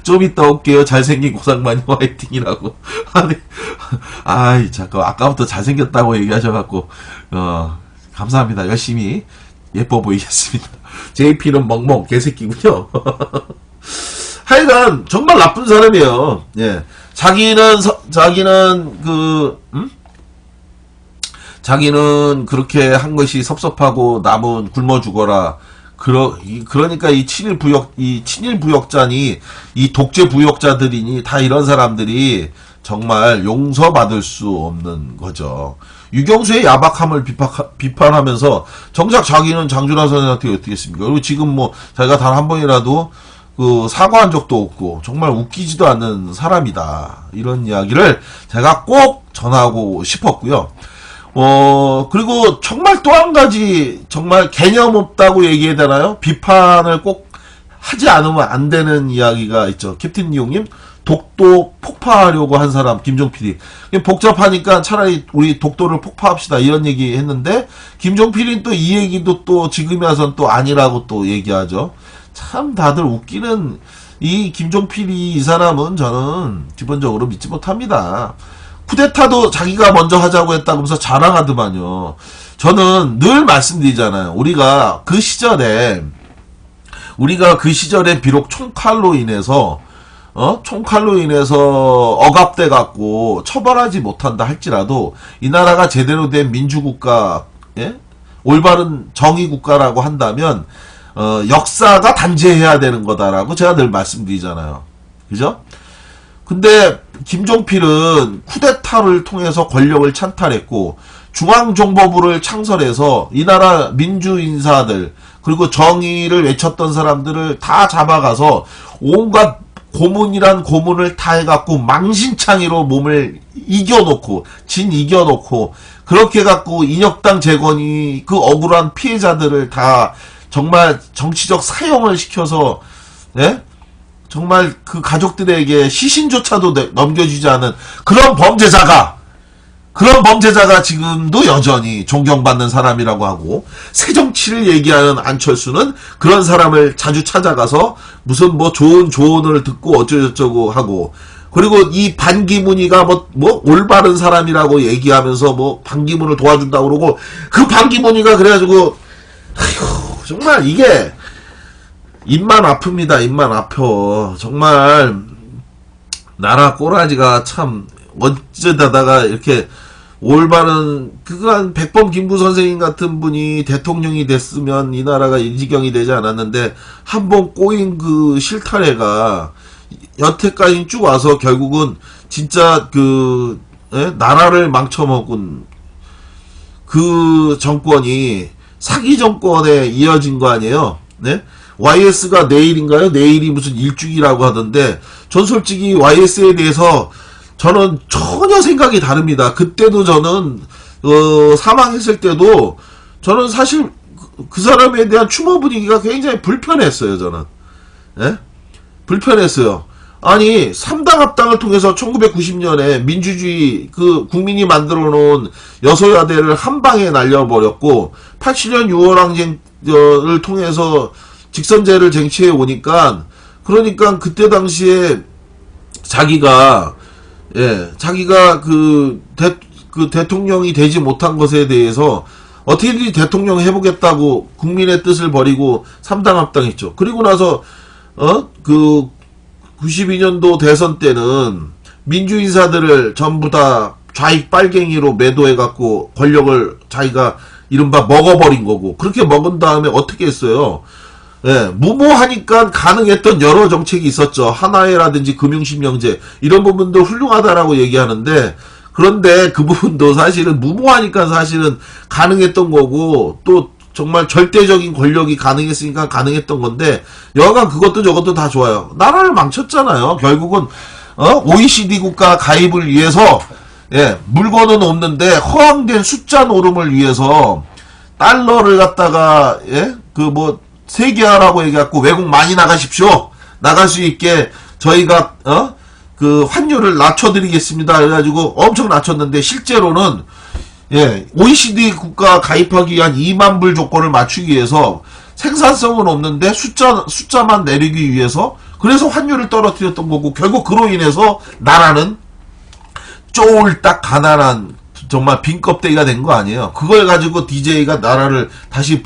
좀 이따 올게요. 잘생긴 고상마녀 화이팅이라고. 아이, 잠깐, 아까부터 잘생겼다고 얘기하셔갖고, 감사합니다. 열심히 예뻐 보이겠습니다. JP는 멍멍, 개새끼군요. 하여간, 정말 나쁜 사람이에요. 예. 자기는 그렇게 한 것이 섭섭하고 남은 굶어 죽어라. 그러니까 이 친일 부역자니, 이 독재 부역자들이니, 다 이런 사람들이 정말 용서받을 수 없는 거죠. 유경수의 야박함을 비판하면서, 정작 자기는 장준하 선생한테 어떻게 했습니까? 그리고 지금 자기가 단 한 번이라도, 사과한 적도 없고, 정말 웃기지도 않는 사람이다. 이런 이야기를 제가 꼭 전하고 싶었고요. 그리고 정말 또 한 가지, 정말 개념 없다고 얘기해야 되나요? 비판을 꼭 하지 않으면 안 되는 이야기가 있죠. 캡틴 니용님, 독도 폭파하려고 한 사람, 김종 PD. 복잡하니까 차라리 우리 독도를 폭파합시다. 이런 얘기 했는데, 김종 PD는 또 이 얘기도 또 지금에 와선 또 아니라고 또 얘기하죠. 참 다들 웃기는, 이 김종 PD 이 사람은 저는 기본적으로 믿지 못합니다. 쿠데타도 자기가 먼저 하자고 했다면서 자랑하더만요. 저는 늘 말씀드리잖아요. 우리가 그 시절에 비록 총칼로 인해서 억압돼 갖고 처벌하지 못한다 할지라도 이 나라가 제대로 된 민주국가, 올바른 정의국가라고 한다면 역사가 단죄해야 되는 거다라고 제가 늘 말씀드리잖아요. 그죠? 근데 김종필은 쿠데타를 통해서 권력을 찬탈했고 중앙정보부를 창설해서 이 나라 민주인사들 그리고 정의를 외쳤던 사람들을 다 잡아가서 온갖 고문이란 고문을 다 해갖고 망신창이로 몸을 이겨놓고 그렇게 해갖고 인혁당 재건이 그 억울한 피해자들을 다 정말 정치적 사형을 시켜서 정말 그 가족들에게 시신조차도 넘겨주지 않은 그런 범죄자가 지금도 여전히 존경받는 사람이라고 하고, 새정치를 얘기하는 안철수는 그런 사람을 자주 찾아가서 무슨 좋은 조언을 듣고 어쩌고저쩌고 하고, 그리고 이 반기문이가 올바른 사람이라고 얘기하면서 반기문을 도와준다고 그러고, 그 반기문이가 그래가지고, 아이고, 정말 이게, 입만 아픕니다. 입만 아파. 정말 나라 꼬라지가 참 어쩌다가 이렇게 올바른 한 백범 김구 선생님 같은 분이 대통령이 됐으면 이 나라가 이 지경이 되지 않았는데 한 번 꼬인 그 실타래가 여태까지 쭉 와서 결국은 진짜 나라를 망쳐먹은 그 정권이 사기 정권에 이어진 거 아니에요? 네? YS가 내일인가요? 내일이 무슨 일주기라고 하던데, 전 솔직히 YS에 대해서 저는 전혀 생각이 다릅니다. 그때도 저는, 사망했을 때도, 저는 사실 그 사람에 대한 추모 분위기가 굉장히 불편했어요, 저는. 예? 불편했어요. 아니, 3당 합당을 통해서 1990년에 민주주의, 국민이 만들어 놓은 여소야대를 한 방에 날려버렸고, 87년 6월항쟁을 통해서 직선제를 쟁취해 오니까, 그러니까 그때 당시에 자기가 자기가 그 대통령이 되지 못한 것에 대해서 어떻게든지 대통령 해보겠다고 국민의 뜻을 버리고 삼당합당했죠. 그리고 나서 그 92년도 대선 때는 민주인사들을 전부 다 좌익 빨갱이로 매도해갖고 권력을 자기가 이른바 먹어버린 거고, 그렇게 먹은 다음에 어떻게 했어요? 무모하니까 가능했던 여러 정책이 있었죠. 하나회라든지 금융실명제 이런 부분도 훌륭하다라고 얘기하는데, 그런데 그 부분도 사실은 무모하니까 사실은 가능했던 거고, 또 정말 절대적인 권력이 가능했으니까 가능했던 건데, 여하간 그것도 저것도 다 좋아요. 나라를 망쳤잖아요. 결국은 OECD 국가 가입을 위해서 물건은 없는데 허황된 숫자 노름을 위해서 달러를 갖다가 세계화라고 얘기해갖고 외국 많이 나가십시오. 나갈 수 있게 저희가 그 환율을 낮춰드리겠습니다. 그래가지고 엄청 낮췄는데, 실제로는 OECD 국가 가입하기 위한 2만 불 조건을 맞추기 위해서 생산성은 없는데 숫자만 내리기 위해서, 그래서 환율을 떨어뜨렸던 거고, 결국 그로 인해서 나라는 쫄딱 가난한 정말 빈 껍데기가 된 거 아니에요. 그걸 가지고 DJ가 나라를 다시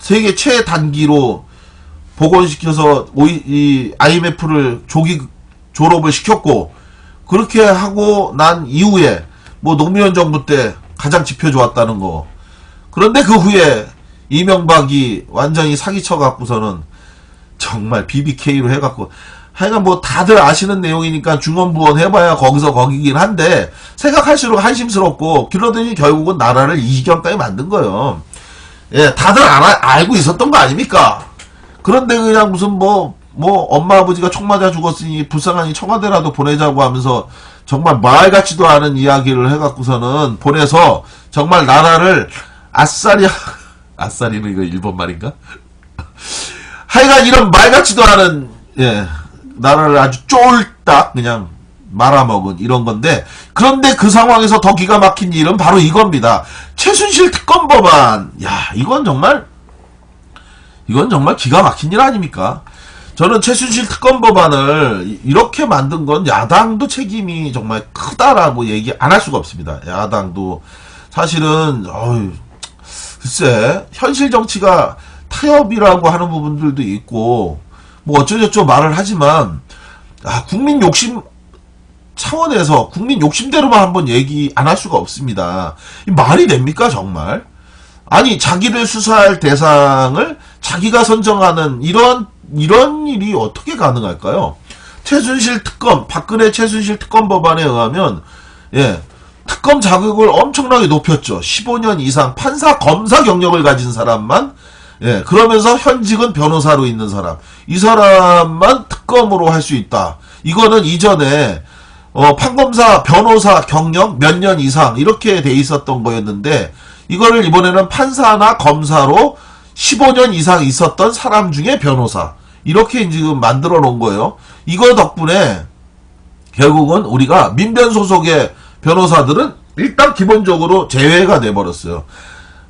세계 최단기로 복원시켜서 이 IMF를 졸업을 시켰고, 그렇게 하고 난 이후에 노무현 정부 때 가장 지표 좋았다는 거. 그런데 그 후에 이명박이 완전히 사기쳐 갖고서는 정말 BBK로 해갖고, 하여간 다들 아시는 내용이니까 중언부언 해봐야 거기서 거기긴 한데, 생각할수록 한심스럽고, 그러더니 결국은 나라를 이 지경까지 만든 거예요. 다들 알고 있었던 거 아닙니까? 그런데 그냥 무슨 엄마 아버지가 총 맞아 죽었으니 불쌍하니 청와대라도 보내자고 하면서 정말 말 같지도 않은 이야기를 해갖고서는 보내서 정말 나라를 아싸리는 이거 일본 말인가? 하여간 이런 말 같지도 않은 나라를 아주 쫄딱 그냥 말아먹은 이런 건데, 그런데 그 상황에서 더 기가 막힌 일은 바로 이겁니다. 최순실 특검 법안. 이건 정말 기가 막힌 일 아닙니까? 저는 최순실 특검 법안을 이렇게 만든 건 야당도 책임이 정말 크다라고 얘기 안 할 수가 없습니다. 야당도 사실은 글쎄 현실 정치가 타협이라고 하는 부분들도 있고 어쩌저쩌 말을 하지만, 국민 욕심 차원에서 국민 욕심대로만 한번 얘기 안 할 수가 없습니다. 말이 됩니까 정말? 아니, 자기를 수사할 대상을 자기가 선정하는 이런 일이 어떻게 가능할까요? 최순실 특검, 박근혜 최순실 특검 법안에 의하면 특검 자격을 엄청나게 높였죠. 15년 이상 판사 검사 경력을 가진 사람만, 그러면서 현직은 변호사로 있는 사람, 이 사람만 특검으로 할 수 있다. 이거는 이전에 판검사, 변호사 경력 몇 년 이상 이렇게 돼 있었던 거였는데, 이거를 이번에는 판사나 검사로 15년 이상 있었던 사람 중에 변호사, 이렇게 지금 만들어 놓은 거예요. 이거 덕분에 결국은 우리가 민변 소속의 변호사들은 일단 기본적으로 제외가 돼버렸어요.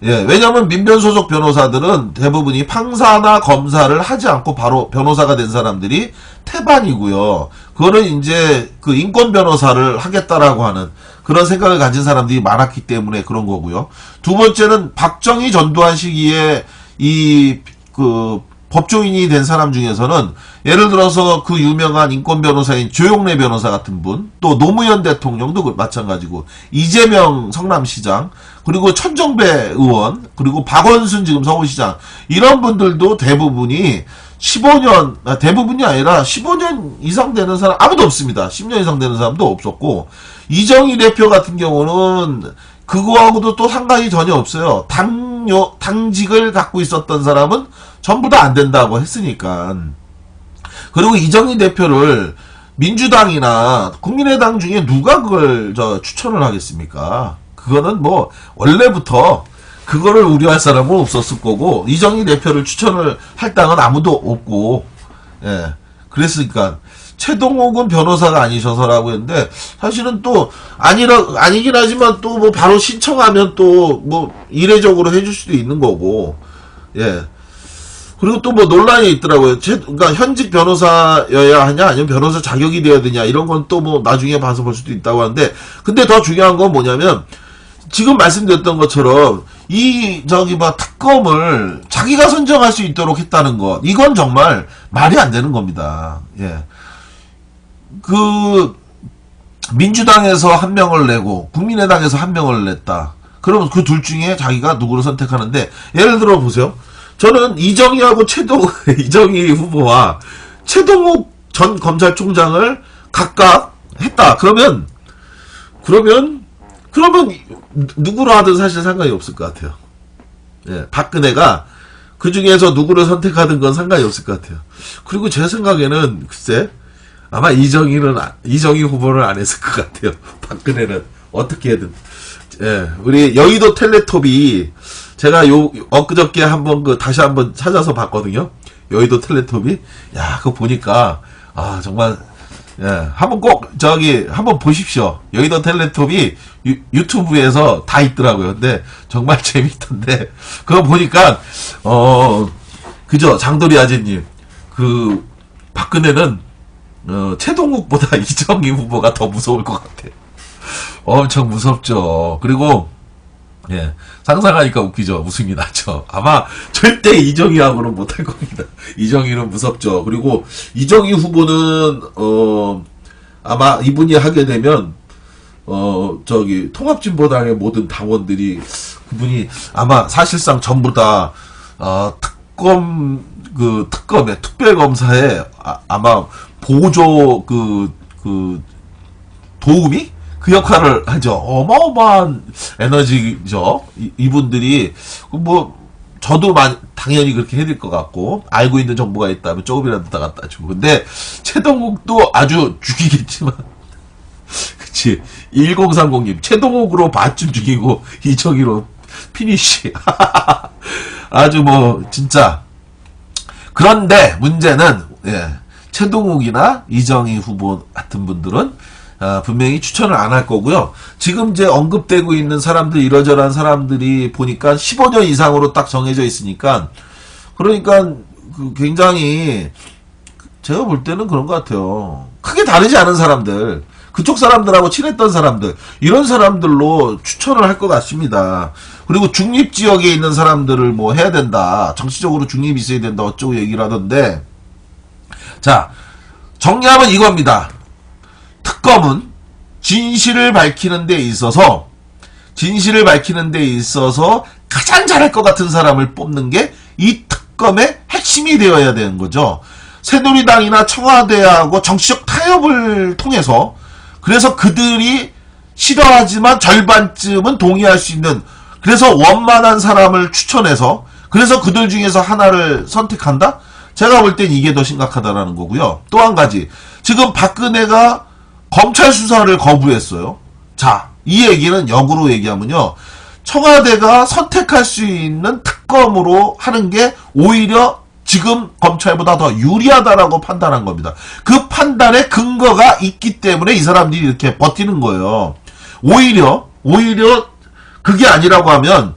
왜냐면 민변 소속 변호사들은 대부분이 판사나 검사를 하지 않고 바로 변호사가 된 사람들이 태반이고요. 그거는 이제 그 인권 변호사를 하겠다라고 하는 그런 생각을 가진 사람들이 많았기 때문에 그런 거고요. 두 번째는 박정희 전두환 시기에 법조인이 된 사람 중에서는 예를 들어서 그 유명한 인권 변호사인 조용래 변호사 같은 분, 또 노무현 대통령도 마찬가지고, 이재명 성남시장, 그리고 천정배 의원, 그리고 박원순 지금 서울시장, 이런 분들도 대부분이 15년, 대부분이 아니라 15년 이상 되는 사람 아무도 없습니다. 10년 이상 되는 사람도 없었고, 이정희 대표 같은 경우는 그거하고도 또 상관이 전혀 없어요. 당직을 갖고 있었던 사람은 전부 다 안 된다고 했으니까. 그리고 이정희 대표를 민주당이나 국민의당 중에 누가 그걸 추천을 하겠습니까? 그거는 원래부터 그거를 우려할 사람은 없었을 거고, 이정희 대표를 추천을 할 당은 아무도 없고, 그랬으니까. 최동욱은 변호사가 아니셔서라고 했는데, 사실은 또 아니긴 하지만 또 바로 신청하면 또 이례적으로 해줄 수도 있는 거고, 그리고 또 뭐 논란이 있더라고요. 그러니까 현직 변호사여야 하냐, 아니면 변호사 자격이 돼야 되냐, 이런 건 또 뭐 나중에 봐서 볼 수도 있다고 하는데, 근데 더 중요한 건 뭐냐면, 지금 말씀드렸던 것처럼, 특검을 자기가 선정할 수 있도록 했다는 것, 이건 정말 말이 안 되는 겁니다. 예. 민주당에서 한 명을 내고, 국민의당에서 한 명을 냈다. 그러면 그 둘 중에 자기가 누구를 선택하는데, 예를 들어 보세요. 저는 이정희하고 이정희 후보와 최동욱 전 검찰총장을 각각 했다. 그러면 누구로 하든 사실 상관이 없을 것 같아요. 예, 박근혜가 그 중에서 누구를 선택하든 건 상관이 없을 것 같아요. 그리고 제 생각에는 글쎄 아마 이정희 후보를 안 했을 것 같아요. 박근혜는 어떻게든. 예, 우리 여의도 텔레톱이 제가 엊그저께 다시 한번 찾아서 봤거든요. 여의도 텔레톱이. 야, 그거 보니까, 정말, 예, 한번 보십시오. 여의도 텔레톱이 유튜브에서 다 있더라고요. 근데 정말 재밌던데, 그거 보니까, 그죠, 장도리 아재님. 박근혜는, 최동욱보다 이정희 후보가 더 무서울 것 같아. 엄청 무섭죠. 그리고, 예, 상상하니까 웃기죠. 웃음이 나죠. 아마 절대 이정희하고는 못할 겁니다. 이정희는 무섭죠. 그리고 이정희 후보는 아마 이분이 하게 되면 통합진보당의 모든 당원들이 그분이 아마 사실상 전부 다 특검의 특별검사에 아마 보조 도우미? 그 역할을 하죠. 어마어마한 에너지죠. 이분들이, 저도 당연히 그렇게 해야 될 것 같고, 알고 있는 정보가 있다면 조금이라도 다 갖다 주고. 근데, 최동욱도 아주 죽이겠지만, 그치. 1030님, 최동욱으로 반쯤 죽이고, 이정희로 피니쉬. 아주 진짜. 그런데, 문제는, 예, 최동욱이나 이정희 후보 같은 분들은, 분명히 추천을 안 할 거고요. 지금 이제 언급되고 있는 사람들, 이러저러한 사람들이 보니까 15년 이상으로 딱 정해져 있으니까, 그러니까 굉장히 제가 볼 때는 그런 것 같아요. 크게 다르지 않은 사람들, 그쪽 사람들하고 친했던 사람들, 이런 사람들로 추천을 할 것 같습니다. 그리고 중립지역에 있는 사람들을 해야 된다, 정치적으로 중립이 있어야 된다, 어쩌고 얘기를 하던데, 자, 정리하면 이겁니다. 특검은 진실을 밝히는 데 있어서 가장 잘할 것 같은 사람을 뽑는 게 이 특검의 핵심이 되어야 되는 거죠. 새누리당이나 청와대하고 정치적 타협을 통해서, 그래서 그들이 싫어하지만 절반쯤은 동의할 수 있는, 그래서 원만한 사람을 추천해서, 그래서 그들 중에서 하나를 선택한다? 제가 볼 땐 이게 더 심각하다라는 거고요. 또 한 가지, 지금 박근혜가 검찰 수사를 거부했어요. 자, 이 얘기는 역으로 얘기하면요, 청와대가 선택할 수 있는 특검으로 하는 게 오히려 지금 검찰보다 더 유리하다라고 판단한 겁니다. 그 판단에 근거가 있기 때문에 이 사람들이 이렇게 버티는 거예요. 오히려 그게 아니라고 하면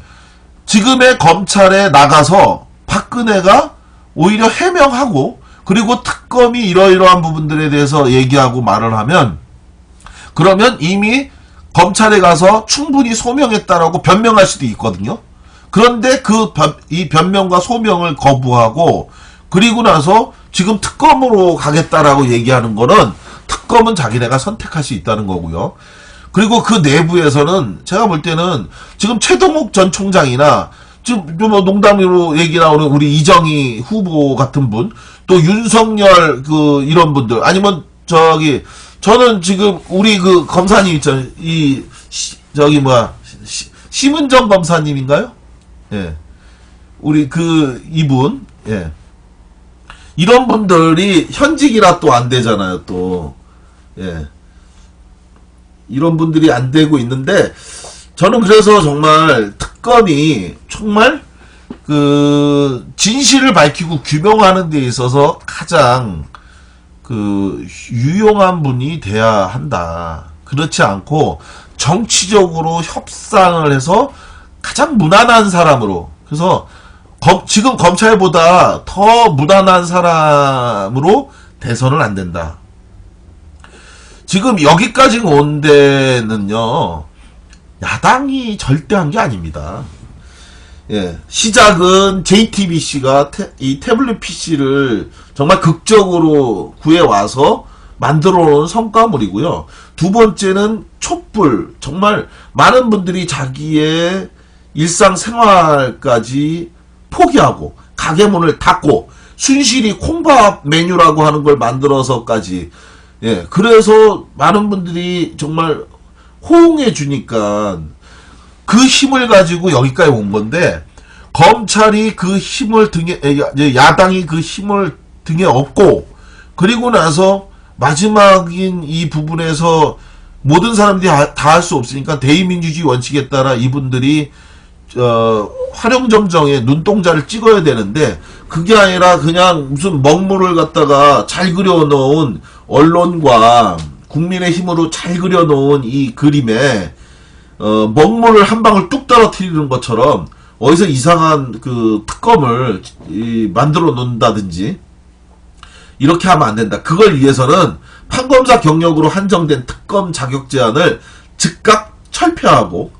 지금의 검찰에 나가서 박근혜가 오히려 해명하고, 그리고 특검이 이러이러한 부분들에 대해서 얘기하고 말을 하면, 그러면 이미 검찰에 가서 충분히 소명했다라고 변명할 수도 있거든요. 그런데 이 변명과 소명을 거부하고, 그리고 나서 지금 특검으로 가겠다라고 얘기하는 거는, 특검은 자기네가 선택할 수 있다는 거고요. 그리고 그 내부에서는 제가 볼 때는 지금 최동욱 전 총장이나, 지금 농담으로 얘기 나오는 우리 이정희 후보 같은 분, 또 윤석열 이런 분들, 아니면 저는 지금 우리 검사님 있잖아요. 심은정 검사님인가요? 예. 우리 이분, 예. 이런 분들이 현직이라 또 안 되잖아요, 또. 예. 이런 분들이 안 되고 있는데, 저는 그래서 정말 특검이 정말 진실을 밝히고 규명하는 데 있어서 가장 유용한 분이 돼야 한다. 그렇지 않고 정치적으로 협상을 해서 가장 무난한 사람으로, 그래서 지금 검찰보다 더 무난한 사람으로 대선은 안 된다. 지금 여기까지 온 데는요, 야당이 절대 한 게 아닙니다. 예, 시작은 JTBC가 이 태블릿 PC를 정말 극적으로 구해와서 만들어 놓은 성과물이고요. 두 번째는 촛불, 정말 많은 분들이 자기의 일상생활까지 포기하고 가게 문을 닫고 순실히 콩밥 메뉴라고 하는 걸 만들어서까지, 예, 그래서 많은 분들이 정말 호응해 주니까 그 힘을 가지고 여기까지 온 건데, 검찰이 그 힘을 야당이 그 힘을 등에 업고, 그리고 나서 마지막인 이 부분에서 모든 사람들이 다 할 수 없으니까 대의민주주의 원칙에 따라 이분들이 활용점정에 눈동자를 찍어야 되는데, 그게 아니라 그냥 무슨 먹물을 갖다가 잘 그려놓은 언론과 국민의 힘으로 잘 그려놓은 이 그림에 먹물을 한 방울 뚝 떨어뜨리는 것처럼 어디서 이상한 그 특검을 만들어 놓는다든지 이렇게 하면 안 된다. 그걸 위해서는 판검사 경력으로 한정된 특검 자격 제한을 즉각 철폐하고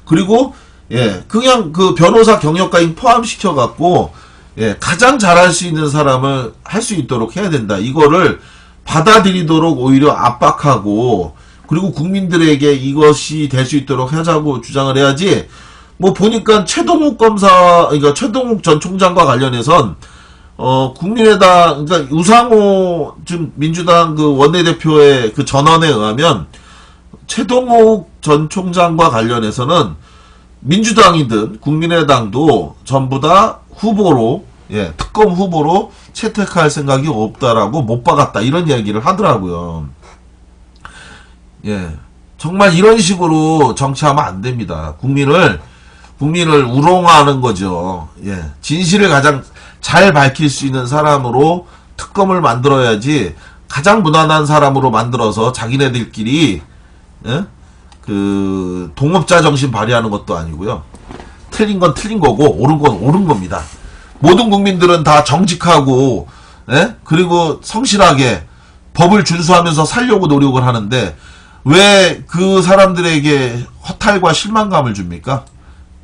그리고 예, 그냥 그 변호사 경력까지 포함시켜 갖고 예, 가장 잘할 수 있는 사람을 할 수 있도록 해야 된다. 이거를 받아들이도록 오히려 압박하고, 그리고 국민들에게 이것이 될 수 있도록 하자고 주장을 해야지. 뭐 보니까 최동욱 검사, 그러니까 최동욱 전 총장과 관련해선 국민의당, 그러니까 우상호 지금 민주당 그 원내대표의 그 전언에 의하면 최동욱 전 총장과 관련해서는 민주당이든 국민의당도 전부 다 후보로, 예, 특검 후보로 채택할 생각이 없다라고 못 박았다, 이런 이야기를 하더라고요. 예, 정말 이런 식으로 정치하면 안 됩니다. 국민을 우롱하는 거죠. 예, 진실을 가장 잘 밝힐 수 있는 사람으로 특검을 만들어야지, 가장 무난한 사람으로 만들어서 자기네들끼리, 예? 그 동업자 정신 발휘하는 것도 아니고요. 틀린 건 틀린 거고 옳은 건 옳은 겁니다. 모든 국민들은 다 정직하고, 예? 그리고 성실하게 법을 준수하면서 살려고 노력을 하는데 왜 그 사람들에게 허탈과 실망감을 줍니까?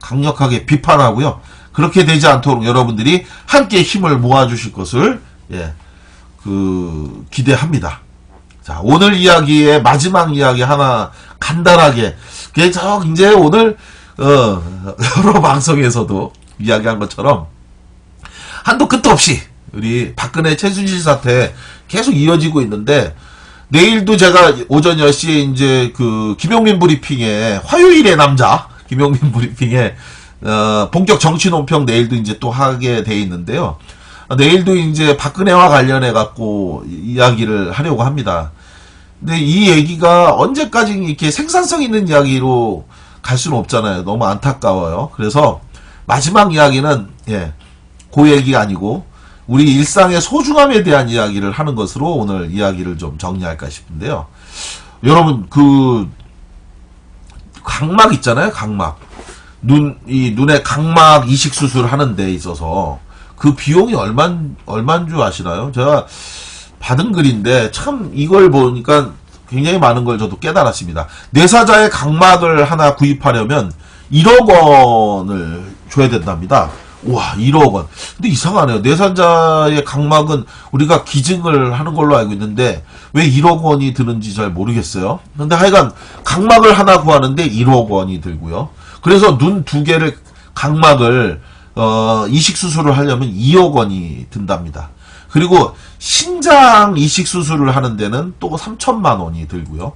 강력하게 비판하고요. 그렇게 되지 않도록 여러분들이 함께 힘을 모아주실 것을, 예, 기대합니다. 자, 오늘 이야기의 마지막 이야기 하나 간단하게, 이제 오늘 여러 방송에서도 이야기한 것처럼 한도 끝도 없이 우리 박근혜 최순실 사태 계속 이어지고 있는데, 내일도 제가 오전 10시에 이제 그 김용민 브리핑에, 화요일의 남자 김용민 브리핑에 본격 정치 논평 내일도 이제 또 하게 돼 있는데요. 내일도 이제 박근혜와 관련해 갖고 이야기를 하려고 합니다. 근데 이 얘기가 언제까지 이렇게 생산성 있는 이야기로 갈 수는 없잖아요. 너무 안타까워요. 그래서 마지막 이야기는, 예, 그 얘기가 아니고 우리 일상의 소중함에 대한 이야기를 하는 것으로 오늘 이야기를 좀 정리할까 싶은데요. 여러분, 그 각막 있잖아요. 각막. 눈에 각막 이식 수술 하는 데 있어서 그 비용이 얼만 줄 아시나요? 제가 받은 글인데 참 이걸 보니까 굉장히 많은 걸 저도 깨달았습니다. 뇌사자의 각막을 하나 구입하려면 1억 원을 줘야 된답니다. 와, 1억 원. 근데 이상하네요. 뇌사자의 각막은 우리가 기증을 하는 걸로 알고 있는데 왜 1억 원이 드는지 잘 모르겠어요. 근데 하여간 각막을 하나 구하는데 1억 원이 들고요. 그래서 눈 2개를 각막을 이식 수술을 하려면 2억 원이 든답니다. 그리고 신장 이식 수술을 하는 데는 또 3천만 원이 들고요.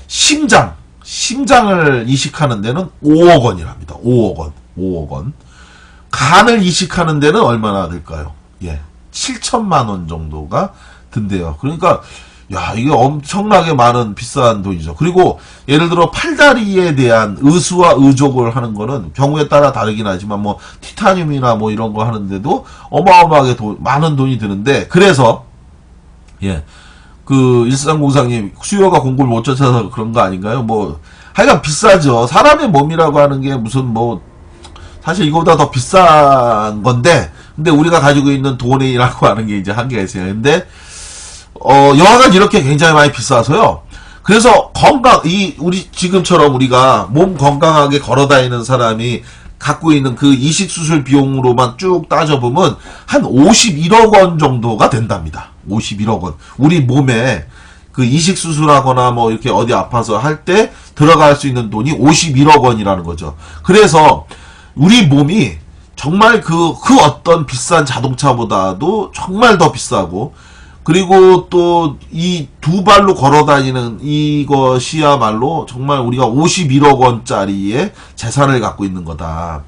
심장을 이식하는 데는 5억 원이랍니다. 5억 원. 간을 이식하는 데는 얼마나 들까요? 예, 7천만 원 정도가 든대요. 그러니까 야, 이게 엄청나게 많은 비싼 돈이죠. 그리고 예를 들어 팔다리에 대한 의수와 의족을 하는 거는 경우에 따라 다르긴 하지만 뭐 티타늄이나 뭐 이런 거 하는데도 어마어마하게 많은 돈이 드는데, 그래서 예, 그 1303님 수요가 공급을 못 쫓아서 그런 거 아닌가요? 뭐 하여간 비싸죠. 사람의 몸이라고 하는 게 무슨 뭐 사실 이거보다 더 비싼 건데, 근데 우리가 가지고 있는 돈이라고 하는 게 이제 한계가 있어요. 근데, 여하간 이렇게 굉장히 많이 비싸서요. 그래서 우리 지금처럼 우리가 몸 건강하게 걸어 다니는 사람이 갖고 있는 그 이식수술 비용으로만 쭉 따져보면 한 51억 원 정도가 된답니다. 51억 원. 우리 몸에 그 이식수술하거나 뭐 이렇게 어디 아파서 할 때 들어갈 수 있는 돈이 51억 원이라는 거죠. 그래서 우리 몸이 정말 그 어떤 비싼 자동차보다도 정말 더 비싸고, 그리고 또 이 두 발로 걸어 다니는 이것이야말로 정말 우리가 51억 원짜리의 재산을 갖고 있는 거다.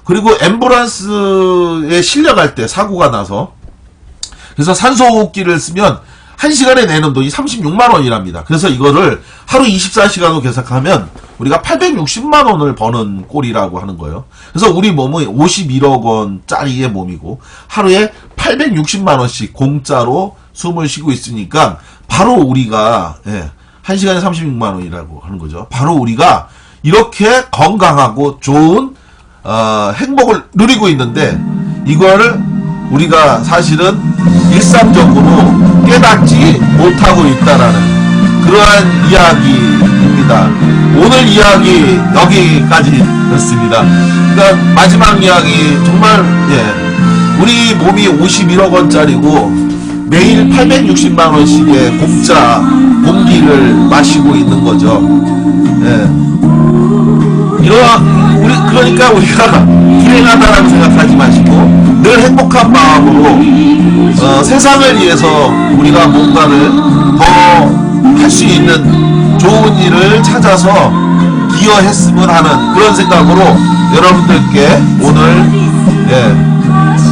그리고 앰뷸런스에 실려갈 때 사고가 나서, 그래서 산소호흡기를 쓰면 1시간에 내는 돈이 36만 원이랍니다. 그래서 이거를 하루 24시간으로 계산하면 우리가 860만 원을 버는 꼴이라고 하는 거예요. 그래서 우리 몸은 51억 원짜리의 몸이고 하루에 860만 원씩 공짜로 숨을 쉬고 있으니까 바로 우리가 1시간에 36만 원이라고 하는 거죠. 바로 우리가 이렇게 건강하고 좋은 행복을 누리고 있는데, 이거를 우리가 사실은 일상적으로 깨닫지 못하고 있다라는 그러한 이야기입니다. 오늘 이야기 여기까지였습니다. 그러니까 마지막 이야기, 정말 우리 몸이 51억 원짜리고 매일 860만 원씩의 공짜 공기를 마시고 있는 거죠. 그러니까 우리가 불행하다라고 생각하지 마시고 늘 행복한 마음으로 세상을 위해서 우리가 뭔가를 더 할 수 있는 좋은 일을 찾아서 기여했으면 하는 그런 생각으로 여러분들께 오늘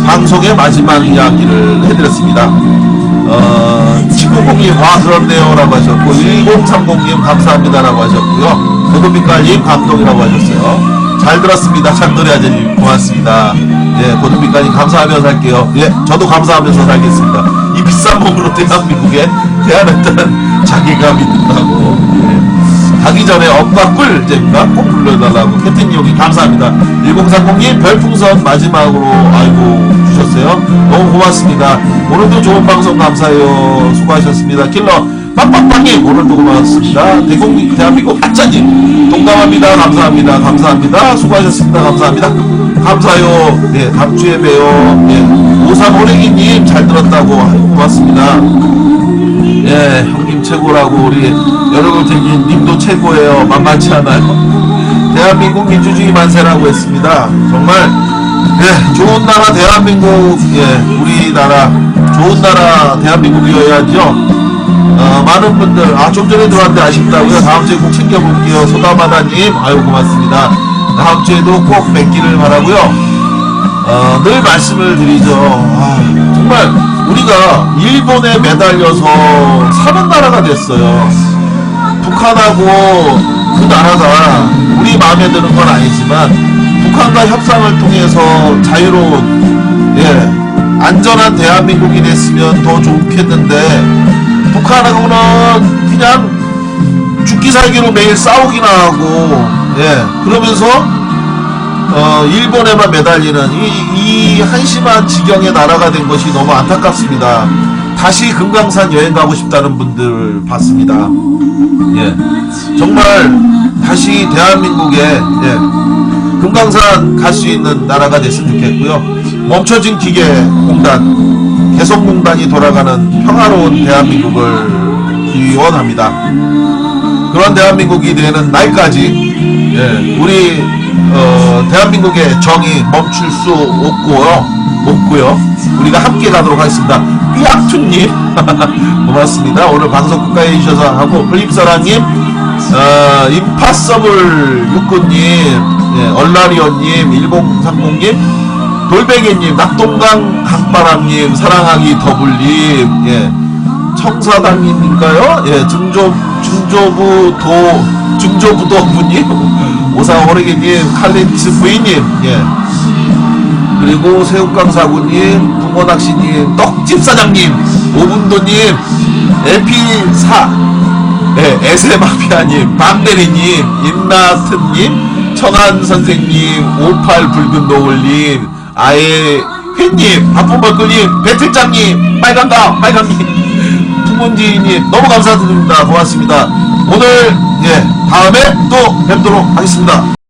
방송의 마지막 이야기를 해드렸습니다. 1990님 그렇네요 라고 하셨고, 1030님 감사합니다 라고 하셨고요, 고도빛깔님 감동이라고 하셨어요. 잘 들었습니다. 장도리아저님 고맙습니다. 고도빛깔님 감사하면서 살게요. 저도 감사하면서 살겠습니다. 이 비싼 몸으로 대한민국에 대한했다는 자기감이 든다고. 가기 전에 엄마 꿀잼가 꼭 불러달라고 캡틴 형이 감사합니다. 1030님 별풍선 마지막으로 주셨어요. 너무 고맙습니다. 오늘도 좋은 방송 감사해요. 수고하셨습니다. 킬러 빵빵빵님 오늘도 고맙습니다. 대한민국 아짜님 동감합니다. 감사합니다. 감사합니다. 수고하셨습니다. 감사합니다. 감사해요. 다음주에 봬요. 오삼오레기님 잘 들었다고 고맙습니다. 형님 최고라고. 우리 여러분들님 님도 최고예요. 만만치 않아요. 대한민국 민주주의 만세라고 했습니다. 정말 좋은 나라 대한민국, 우리나라 좋은 나라 대한민국이어야죠. 많은 분들 좀 전에 들어왔는데 아쉽다고요. 다음주에 꼭 챙겨볼게요. 소다마다님 고맙습니다. 다음주에도 꼭 뵙기를 바라고요. 늘 말씀을 드리죠. 정말 우리가 일본에 매달려서 사는 나라가 됐어요. 북한하고 그 나라가 우리 마음에 드는 건 아니지만 북한과 협상을 통해서 자유로운 안전한 대한민국이 됐으면 더 좋겠는데, 북한하고는 그냥 죽기 살기로 매일 싸우기나 하고 그러면서 일본에만 매달리는 이 한심한 지경의 나라가 된 것이 너무 안타깝습니다. 다시 금강산 여행 가고 싶다는 분들 봤습니다. 정말 다시 대한민국에 금강산 갈 수 있는 나라가 됐으면 좋겠고요. 멈춰진 기계공단, 개성공단이 돌아가는 평화로운 대한민국을 기원합니다. 그런 대한민국이 되는 날까지 우리 대한민국의 정이 멈출 수 없고요. 우리가 함께 가도록 하겠습니다. 삐약투님 고맙습니다. 오늘 방송 끝까지 해주셔서 하고, 플립사랑님, 임파서블 육군님, 얼라리언님, 1030님, 돌베개님, 낙동강 강바람님, 사랑하기 더블님, 청사당님인가요? 중조부도부님, 오사호레기님, 칼린츠 부인님, 그리고 새우깡사구님, 붕어낚시님, 떡집사장님, 오분도님, 에피사, 에세마피아님, 밤대리님, 임나트님, 청한 선생님, 58 붉은 노을님, 아예 휘님, 바쁜벌꿀님, 배틀장님, 빨강님, 풍문지님, 너무 감사드립니다. 고맙습니다. 오늘, 다음에 또 뵙도록 하겠습니다.